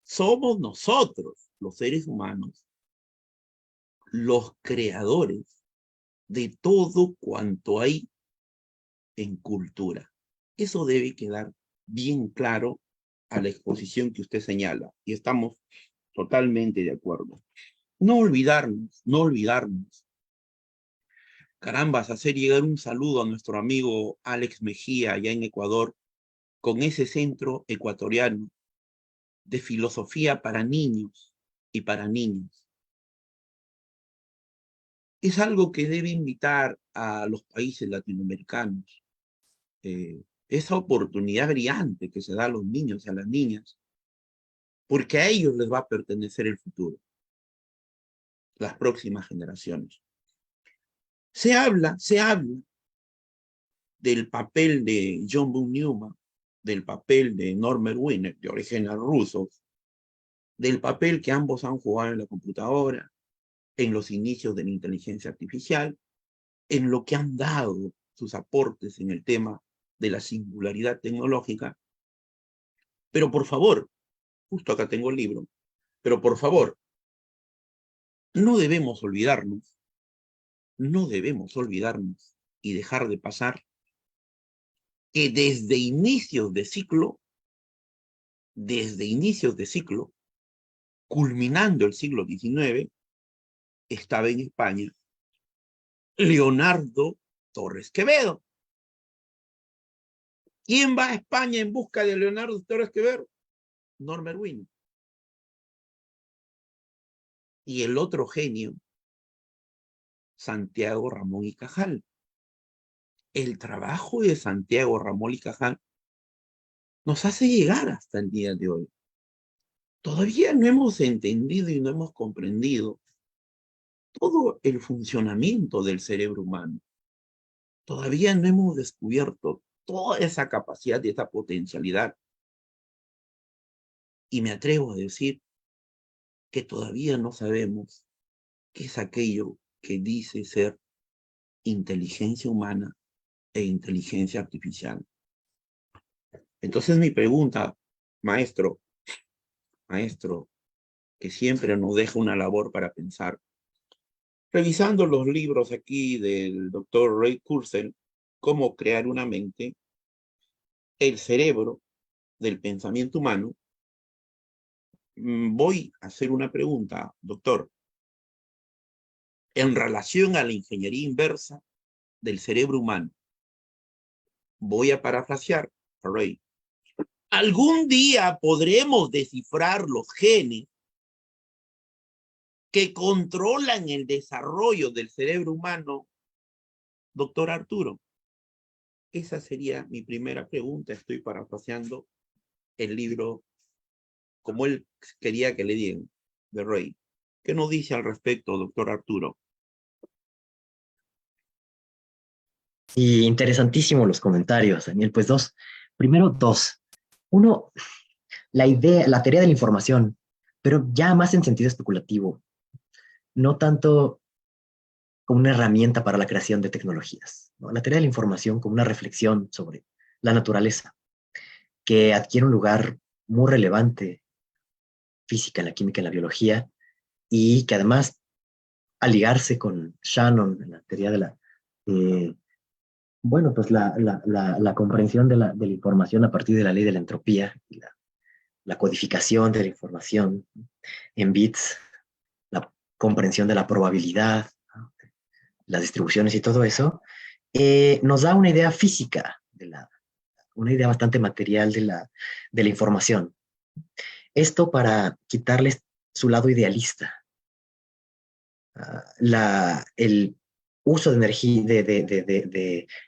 C: Somos nosotros, los seres humanos, los creadores de todo cuanto hay en cultura. Eso debe quedar bien claro a la exposición que usted señala, y estamos totalmente de acuerdo. No olvidarnos, no olvidarnos. Carambas, hacer llegar un saludo a nuestro amigo Alex Mejía, allá en Ecuador, con ese centro ecuatoriano de filosofía para niños y para niñas. Es algo que debe invitar a los países latinoamericanos. Esa oportunidad brillante que se da a los niños y a las niñas, porque a ellos les va a pertenecer el futuro, las próximas generaciones. Se habla del papel de John von Neumann, del papel de Norbert Wiener, de orígenes rusos, del papel que ambos han jugado en la computadora, en los inicios de la inteligencia artificial, en lo que han dado sus aportes en el tema de la singularidad tecnológica. Pero por favor, justo acá tengo el libro, pero por favor, no debemos olvidarnos, no debemos olvidarnos y dejar de pasar que desde inicios de ciclo, culminando el siglo XIX, estaba en España Leonardo Torres Quevedo. ¿Quién va a España en busca de Leonardo Torres Quevedo? Norbert Wiener. y el otro genio, Santiago Ramón y Cajal. El trabajo de Santiago Ramón y Cajal nos hace llegar hasta el día de hoy. Todavía no hemos entendido y no hemos comprendido todo el funcionamiento del cerebro humano. Todavía no hemos descubierto toda esa capacidad y esa potencialidad. Y me atrevo a decir que todavía no sabemos qué es aquello que dice ser inteligencia humana e inteligencia artificial. Entonces mi pregunta, maestro, que siempre nos deja una labor para pensar, revisando los libros aquí del doctor Ray Kurzweil, Cómo crear una mente, el cerebro del pensamiento humano, voy a hacer una pregunta, doctor, en relación a la ingeniería inversa del cerebro humano. Voy a parafrasear a Ray. ¿Algún día podremos descifrar los genes que controlan el desarrollo del cerebro humano, doctor Arturo? Esa sería mi primera pregunta. Estoy parafraseando el libro como él quería que le digan, de Ray. ¿Qué nos dice al respecto, doctor Arturo?
A: Y interesantísimo los comentarios, Daniel. Pues dos. Primero, dos. Uno, la teoría de la información, pero ya más en sentido especulativo, no tanto como una herramienta para la creación de tecnologías, ¿no? La teoría de la información como una reflexión sobre la naturaleza, que adquiere un lugar muy relevante física, en la química, en la biología, y que además, al ligarse con Shannon, en la teoría de bueno, pues la comprensión de la información a partir de la ley de la entropía, y la codificación de la información en bits, la comprensión de la probabilidad, ¿no? Las distribuciones y todo eso, nos da una idea física, una idea bastante material de la información. Esto para quitarles su lado idealista. El uso de energía,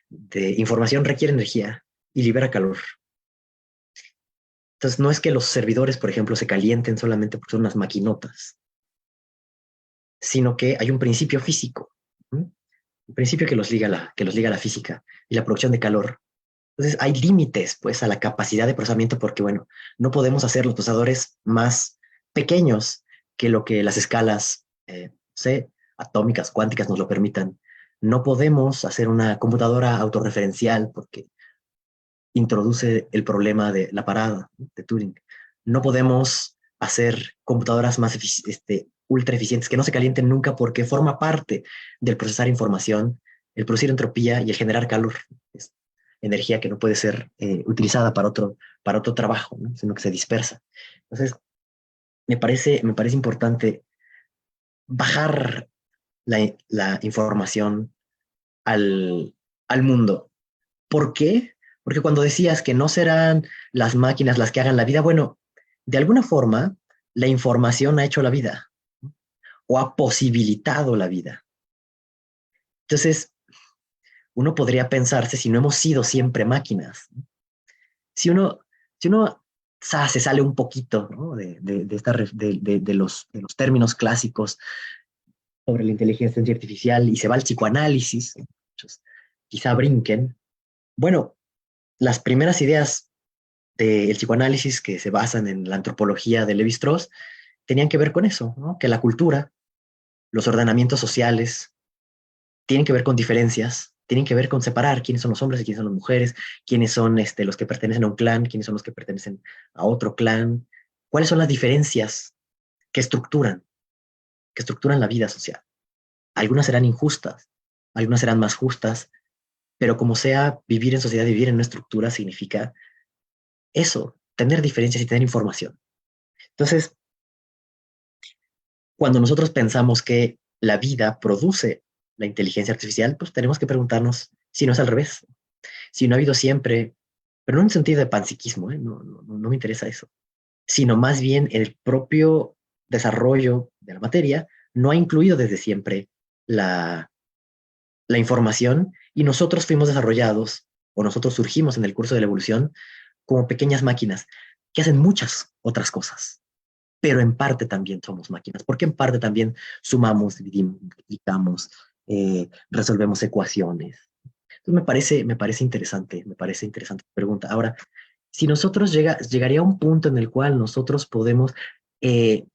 A: de información requiere energía y libera calor. Entonces, no es que los servidores, por ejemplo, se calienten solamente porque son unas maquinotas, sino que hay un principio físico, ¿sí? Un principio que los liga a la física y la producción de calor. Entonces, hay límites, pues, a la capacidad de procesamiento porque, bueno, no podemos hacer los procesadores más pequeños que lo que las escalas, atómicas, cuánticas nos lo permitan. No podemos hacer una computadora autorreferencial porque introduce el problema de la parada, ¿no?, de Turing. No podemos hacer computadoras más ultra eficientes que no se calienten nunca porque forma parte del procesar información, el producir entropía y el generar calor. Es energía que no puede ser utilizada para otro trabajo, ¿no?, sino que se dispersa. Entonces, me parece importante bajar la información al mundo. ¿Por qué? Porque cuando decías que no serán las máquinas las que hagan la vida, bueno, de alguna forma, la información ha hecho la vida, ¿no?, o ha posibilitado la vida. Entonces, uno podría pensarse si no hemos sido siempre máquinas, ¿no? Si uno se sale un poquito, ¿no?, de los términos clásicos sobre la inteligencia artificial y se va al psicoanálisis, muchos quizá brinquen. Bueno, las primeras ideas del psicoanálisis que se basan en la antropología de Lévi-Strauss tenían que ver con eso, ¿no?, que la cultura, los ordenamientos sociales, tienen que ver con diferencias, tienen que ver con separar quiénes son los hombres y quiénes son las mujeres, quiénes son los que pertenecen a un clan, quiénes son los que pertenecen a otro clan, cuáles son las diferencias que estructuran la vida social. Algunas serán injustas, algunas serán más justas, pero como sea, vivir en sociedad, vivir en una estructura significa eso, tener diferencias y tener información. Entonces, cuando nosotros pensamos que la vida produce la inteligencia artificial, pues tenemos que preguntarnos si no es al revés, si no ha habido siempre, pero no en un sentido de panpsiquismo, no me interesa eso, sino más bien el propio desarrollo de la materia no ha incluido desde siempre la información, y nosotros fuimos desarrollados, o nosotros surgimos en el curso de la evolución como pequeñas máquinas que hacen muchas otras cosas, pero en parte también somos máquinas, porque en parte también sumamos, dividimos, multiplicamos, resolvemos ecuaciones. Entonces me parece interesante la pregunta. Ahora, si nosotros llegaría a un punto en el cual nosotros podemos eh,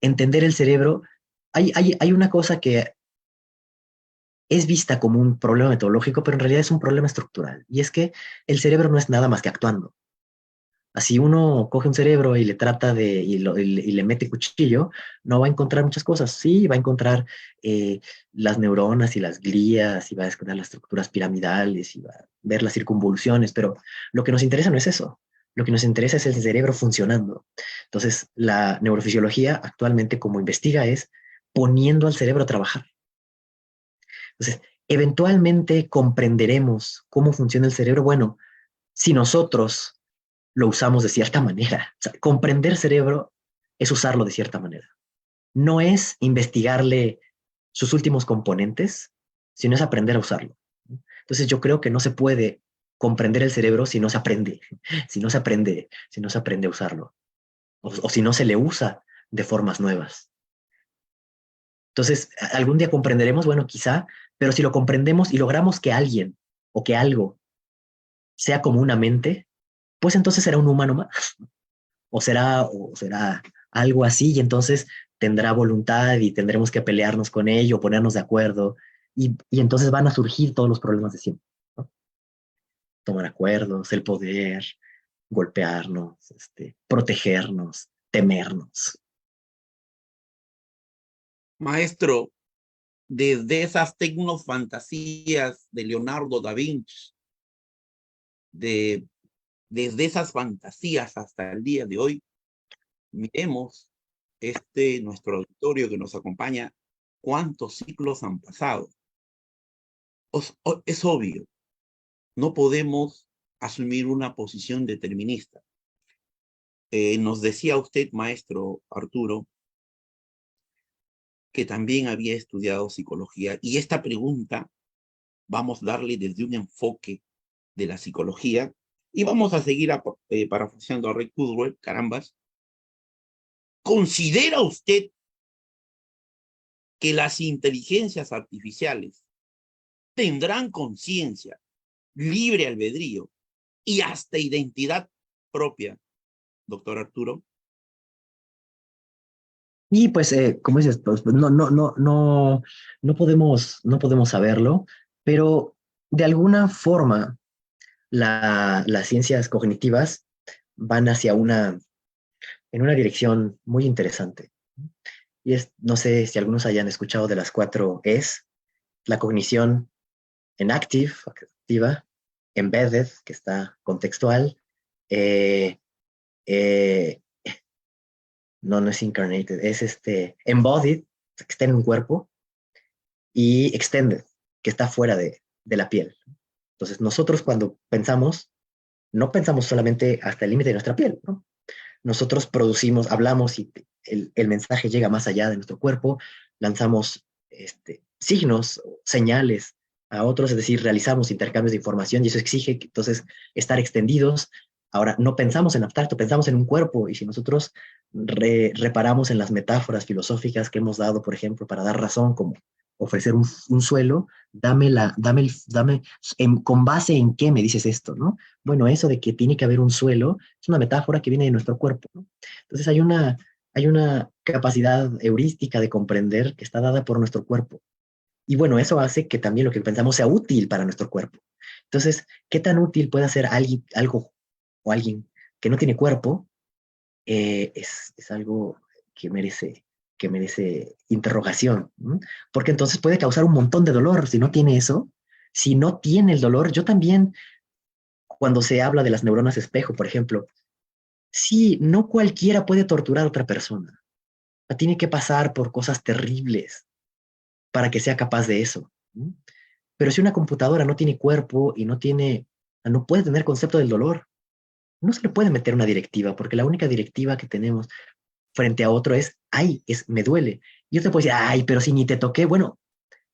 A: entender el cerebro, hay una cosa que es vista como un problema metodológico, pero en realidad es un problema estructural. Y es que el cerebro no es nada más que actuando. Así uno coge un cerebro y le trata y le mete cuchillo, no va a encontrar muchas cosas. Sí, va a encontrar las neuronas y las glías, y va a descubrir las estructuras piramidales, y va a ver las circunvoluciones, pero lo que nos interesa no es eso. Lo que nos interesa es el cerebro funcionando. Entonces, la neurofisiología actualmente, como investiga, es poniendo al cerebro a trabajar. Entonces, eventualmente comprenderemos cómo funciona el cerebro. Bueno, si nosotros lo usamos de cierta manera. O sea, comprender cerebro es usarlo de cierta manera. No es investigarle sus últimos componentes, sino es aprender a usarlo. Entonces yo creo que no se puede comprender el cerebro si no se aprende, si no se aprende a usarlo, o si no se le usa de formas nuevas. Entonces, algún día comprenderemos, bueno, quizá, pero si lo comprendemos y logramos que alguien o que algo sea como una mente, pues entonces será un humano más, o será algo así, y entonces tendrá voluntad y tendremos que pelearnos con ello, ponernos de acuerdo, y entonces van a surgir todos los problemas de siempre, ¿no? Tomar acuerdos, el poder, golpearnos, protegernos, temernos.
C: Maestro, desde esas tecnofantasías de Leonardo da Vinci, desde esas fantasías hasta el día de hoy, miremos nuestro auditorio que nos acompaña, cuántos ciclos han pasado. Es obvio, no podemos asumir una posición determinista. Nos decía usted, maestro Arturo, que también había estudiado psicología, y esta pregunta vamos a darle desde un enfoque de la psicología, y vamos a seguir parafraseando a Ray Kurzweil, carambas. ¿Considera usted que las inteligencias artificiales tendrán conciencia, libre albedrío y hasta identidad propia, doctor Arturo?
A: Y pues, como dices, pues, no podemos saberlo, pero de alguna forma las ciencias cognitivas van en una dirección muy interesante. Y no sé si algunos hayan escuchado de las 4 Es: la cognición en activa, embedded, que está contextual, eh, eh, no es incarnated, es embodied, que está en un cuerpo, y extended, que está fuera de la piel. Entonces, nosotros cuando pensamos, no pensamos solamente hasta el límite de nuestra piel, ¿no? Nosotros producimos, hablamos, y el mensaje llega más allá de nuestro cuerpo, lanzamos signos, señales a otros, es decir, realizamos intercambios de información, y eso exige entonces estar extendidos. Ahora, no pensamos en abstracto, pensamos en un cuerpo, y si nosotros reparamos en las metáforas filosóficas que hemos dado, por ejemplo, para dar razón, como ofrecer un suelo, con base en qué me dices esto, ¿no? Bueno, eso de que tiene que haber un suelo es una metáfora que viene de nuestro cuerpo, ¿no? Entonces hay una capacidad heurística de comprender que está dada por nuestro cuerpo. Y bueno, eso hace que también lo que pensamos sea útil para nuestro cuerpo. Entonces, ¿qué tan útil puede ser algo o alguien que no tiene cuerpo? Es algo que merece interrogación, ¿no? Porque entonces puede causar un montón de dolor si no tiene eso. Si no tiene el dolor, yo también, cuando se habla de las neuronas espejo, por ejemplo, sí, no cualquiera puede torturar a otra persona. Tiene que pasar por cosas terribles para que sea capaz de eso, ¿no? Pero si una computadora no tiene cuerpo y no puede tener concepto del dolor, no se le puede meter una directiva, porque la única directiva que tenemos frente a otro es, ay, me duele. Y otro puede decir, ay, pero si ni te toqué, bueno,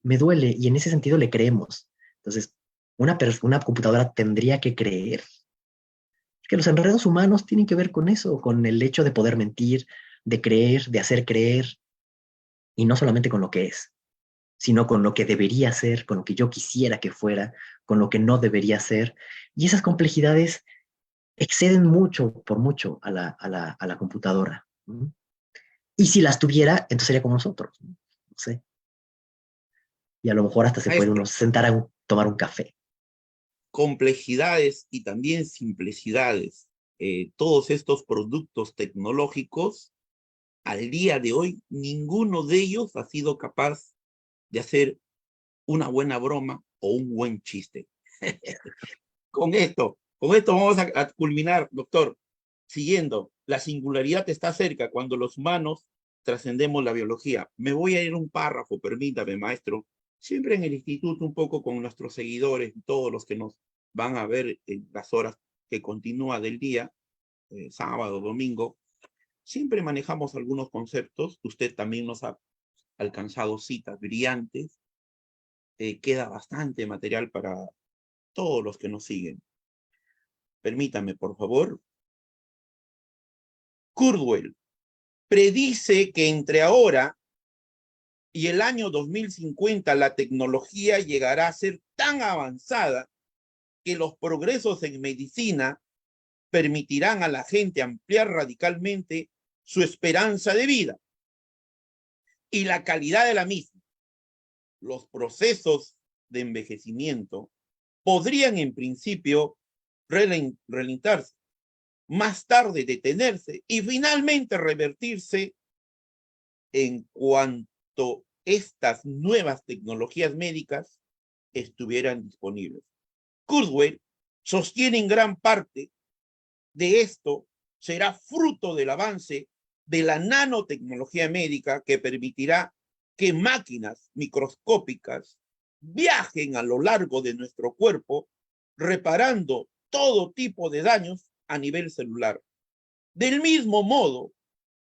A: me duele, y en ese sentido le creemos. Entonces, una computadora tendría que creer que los enredos humanos tienen que ver con eso, con el hecho de poder mentir, de creer, de hacer creer, y no solamente con lo que es, sino con lo que debería ser, con lo que yo quisiera que fuera, con lo que no debería ser. Y esas complejidades exceden mucho, por mucho, a la computadora. ¿No? Y si las tuviera, entonces sería como nosotros. No, no sé. Y a lo mejor hasta se puede uno
C: Maestro,
A: sentar a tomar un café.
C: complejidades y también simplicidades. Todos estos productos tecnológicos, al día de hoy, ninguno de ellos ha sido capaz de hacer una buena broma o un buen chiste. Con esto vamos a culminar, doctor. Siguiendo, la singularidad está cerca cuando los humanos trascendemos la biología. Me voy a ir un párrafo, permítame, maestro. Siempre en el instituto, un poco con nuestros seguidores, todos los que nos van a ver en las horas que continúa del día, sábado, domingo, siempre manejamos algunos conceptos. Usted también nos ha alcanzado citas brillantes. Queda bastante material para todos los que nos siguen. Permítame, por favor. Kurzweil predice que entre ahora y el año 2050 la tecnología llegará a ser tan avanzada que los progresos en medicina permitirán a la gente ampliar radicalmente su esperanza de vida y la calidad de la misma. Los procesos de envejecimiento podrían en principio relentarse, más tarde detenerse y finalmente revertirse en cuanto estas nuevas tecnologías médicas estuvieran disponibles. Kurzweil sostiene en gran parte de esto será fruto del avance de la nanotecnología médica que permitirá que máquinas microscópicas viajen a lo largo de nuestro cuerpo reparando todo tipo de daños a nivel celular. Del mismo modo,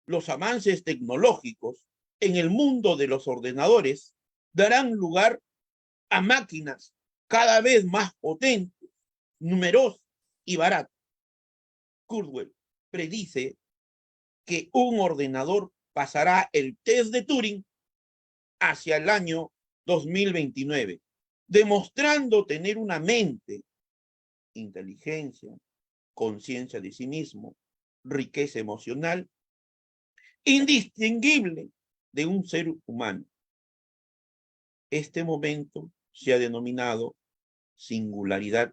C: los avances tecnológicos en el mundo de los ordenadores darán lugar a máquinas cada vez más potentes, numerosas y baratas. Kurzweil predice que un ordenador pasará el test de Turing hacia el año 2029, demostrando tener una mente, inteligencia, conciencia de sí mismo, riqueza emocional, indistinguible de un ser humano. Este momento se ha denominado singularidad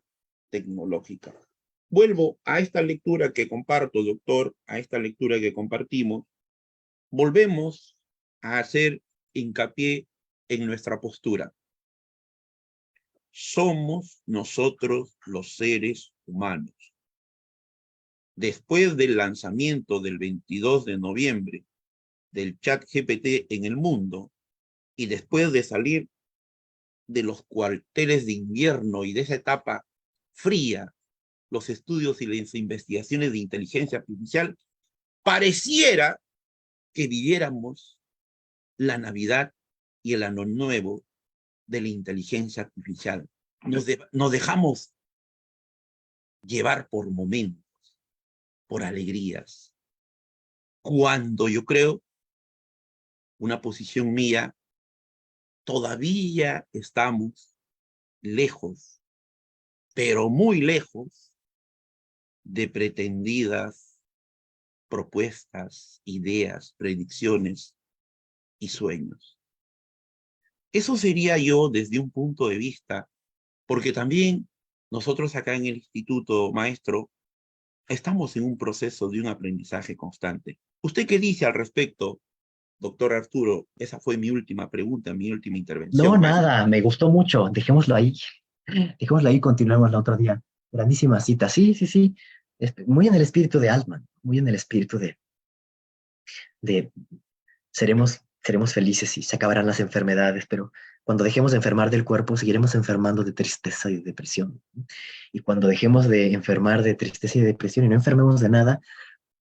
C: tecnológica. Vuelvo a esta lectura que comparto, doctor, a esta lectura que compartimos. Volvemos a hacer hincapié en nuestra postura. Somos nosotros los seres humanos. Después del lanzamiento del 22 de noviembre del ChatGPT en el mundo y después de salir de los cuarteles de invierno y de esa etapa fría, los estudios y las investigaciones de inteligencia artificial, pareciera que viviéramos la Navidad y el Año Nuevo de la inteligencia artificial. Nos dejamos llevar por momentos, por alegrías. Cuando yo creo, una posición mía, todavía estamos lejos, pero muy lejos, de pretendidas propuestas, ideas, predicciones y sueños. Eso sería yo desde un punto de vista, porque también nosotros acá en el instituto, maestro, estamos en un proceso de un aprendizaje constante. ¿Usted qué dice al respecto, doctor Arturo? Esa fue mi última pregunta, mi última
A: No,
C: intervención, maestro.
A: nada, me gustó mucho. Dejémoslo ahí. Dejémoslo ahí y continuemos el otro día. Grandísima cita. Sí, sí, sí. Muy en el espíritu de Altman, muy en el espíritu de seremos felices y se acabarán las enfermedades, pero cuando dejemos de enfermar del cuerpo, seguiremos enfermando de tristeza y de depresión. Y cuando dejemos de enfermar de tristeza y depresión y no enfermemos de nada,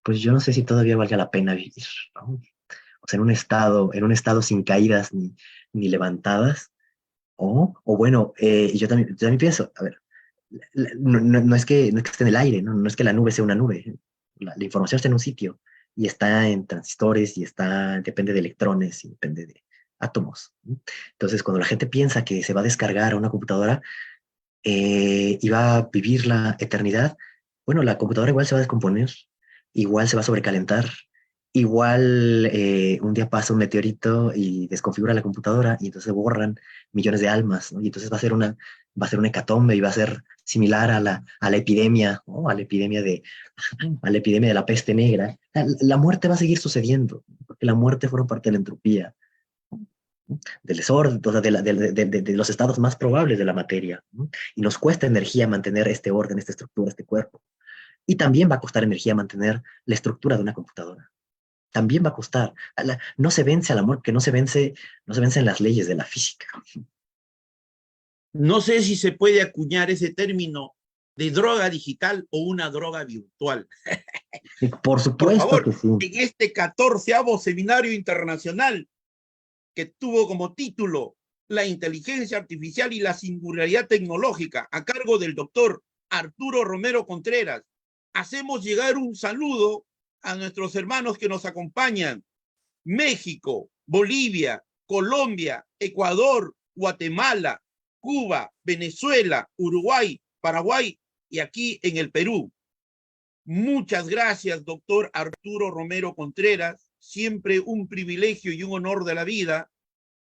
A: pues yo no sé si todavía valga la pena vivir, ¿no? O sea, en un estado sin caídas ni levantadas, o bueno, yo también pienso, a ver, no es no es que esté en el aire, no es que la nube sea una nube. La información está en un sitio y está en transistores y depende de electrones y depende de átomos, ¿no? Entonces, cuando la gente piensa que se va a descargar a una computadora y va a vivir la eternidad, bueno, la computadora igual se va a descomponer, igual se va a sobrecalentar, igual un día pasa un meteorito y desconfigura la computadora y entonces borran millones de almas, ¿no? Y entonces va a ser una hecatombe y va a ser similar a la epidemia, ¿no? A la epidemia de la peste negra. La muerte va a seguir sucediendo, porque la muerte forma parte de la entropía, del desorden, o sea, de los estados más probables de la materia, ¿no? Y nos cuesta energía mantener este orden, esta estructura, este cuerpo. Y también va a costar energía mantener la estructura de una computadora. También va a costar. No se vence al amor, que no se vencen las leyes de la física.
C: No sé si se puede acuñar ese término de droga digital o una droga virtual.
A: Y por
C: Por
A: supuesto que
C: favor,
A: sí.
C: en este 14º seminario internacional que tuvo como título La inteligencia artificial y la singularidad tecnológica, a cargo del doctor Arturo Romero Contreras, hacemos llegar un saludo a nuestros hermanos que nos acompañan: México, Bolivia, Colombia, Ecuador, Guatemala, Cuba, Venezuela, Uruguay, Paraguay y aquí en el Perú. Muchas gracias, doctor Arturo Romero Contreras. Siempre un privilegio y un honor de la vida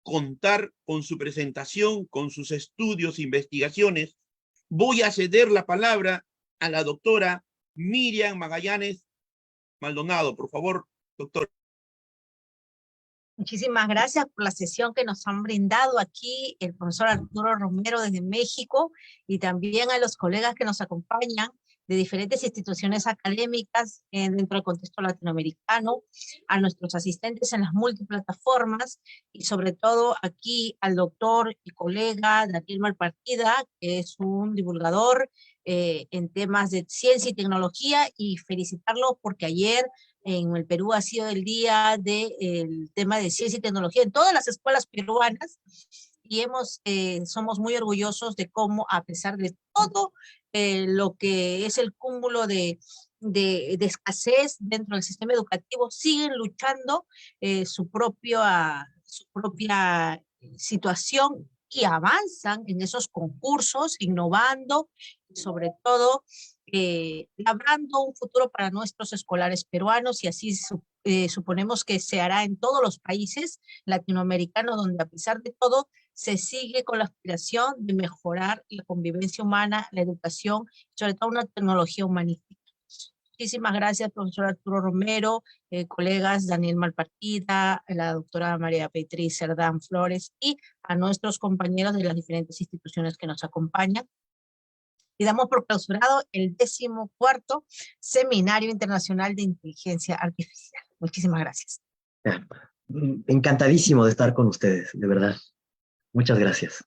C: contar con su presentación, con sus estudios, investigaciones. Voy a ceder la palabra a la doctora Miriam Magallanes Maldonado. Por favor, doctor.
E: Muchísimas gracias por la sesión que nos han brindado aquí el profesor Arturo Romero desde México y también a los colegas que nos acompañan de diferentes instituciones académicas dentro del contexto latinoamericano, a nuestros asistentes en las multiplataformas y sobre todo aquí al doctor y colega Daniel Malpartida, que es un divulgador en temas de ciencia y tecnología, y felicitarlo porque ayer en el Perú ha sido el día del tema de ciencia y tecnología en todas las escuelas peruanas y somos muy orgullosos de cómo, a pesar de todo lo que es el cúmulo de escasez dentro del sistema educativo, siguen luchando su propia situación y avanzan en esos concursos, innovando, sobre todo labrando un futuro para nuestros escolares peruanos, y así suponemos que se hará en todos los países latinoamericanos, donde a pesar de todo se sigue con la aspiración de mejorar la convivencia humana, la educación, sobre todo una tecnología humanística. Muchísimas gracias, profesor Arturo Romero, colegas Daniel Malpartida, la doctora María Beatriz Cerdán Flores y a nuestros compañeros de las diferentes instituciones que nos acompañan. Y damos por clausurado el 14º Seminario Internacional de Inteligencia Artificial. Muchísimas gracias.
A: Encantadísimo de estar con ustedes, de verdad. Muchas gracias.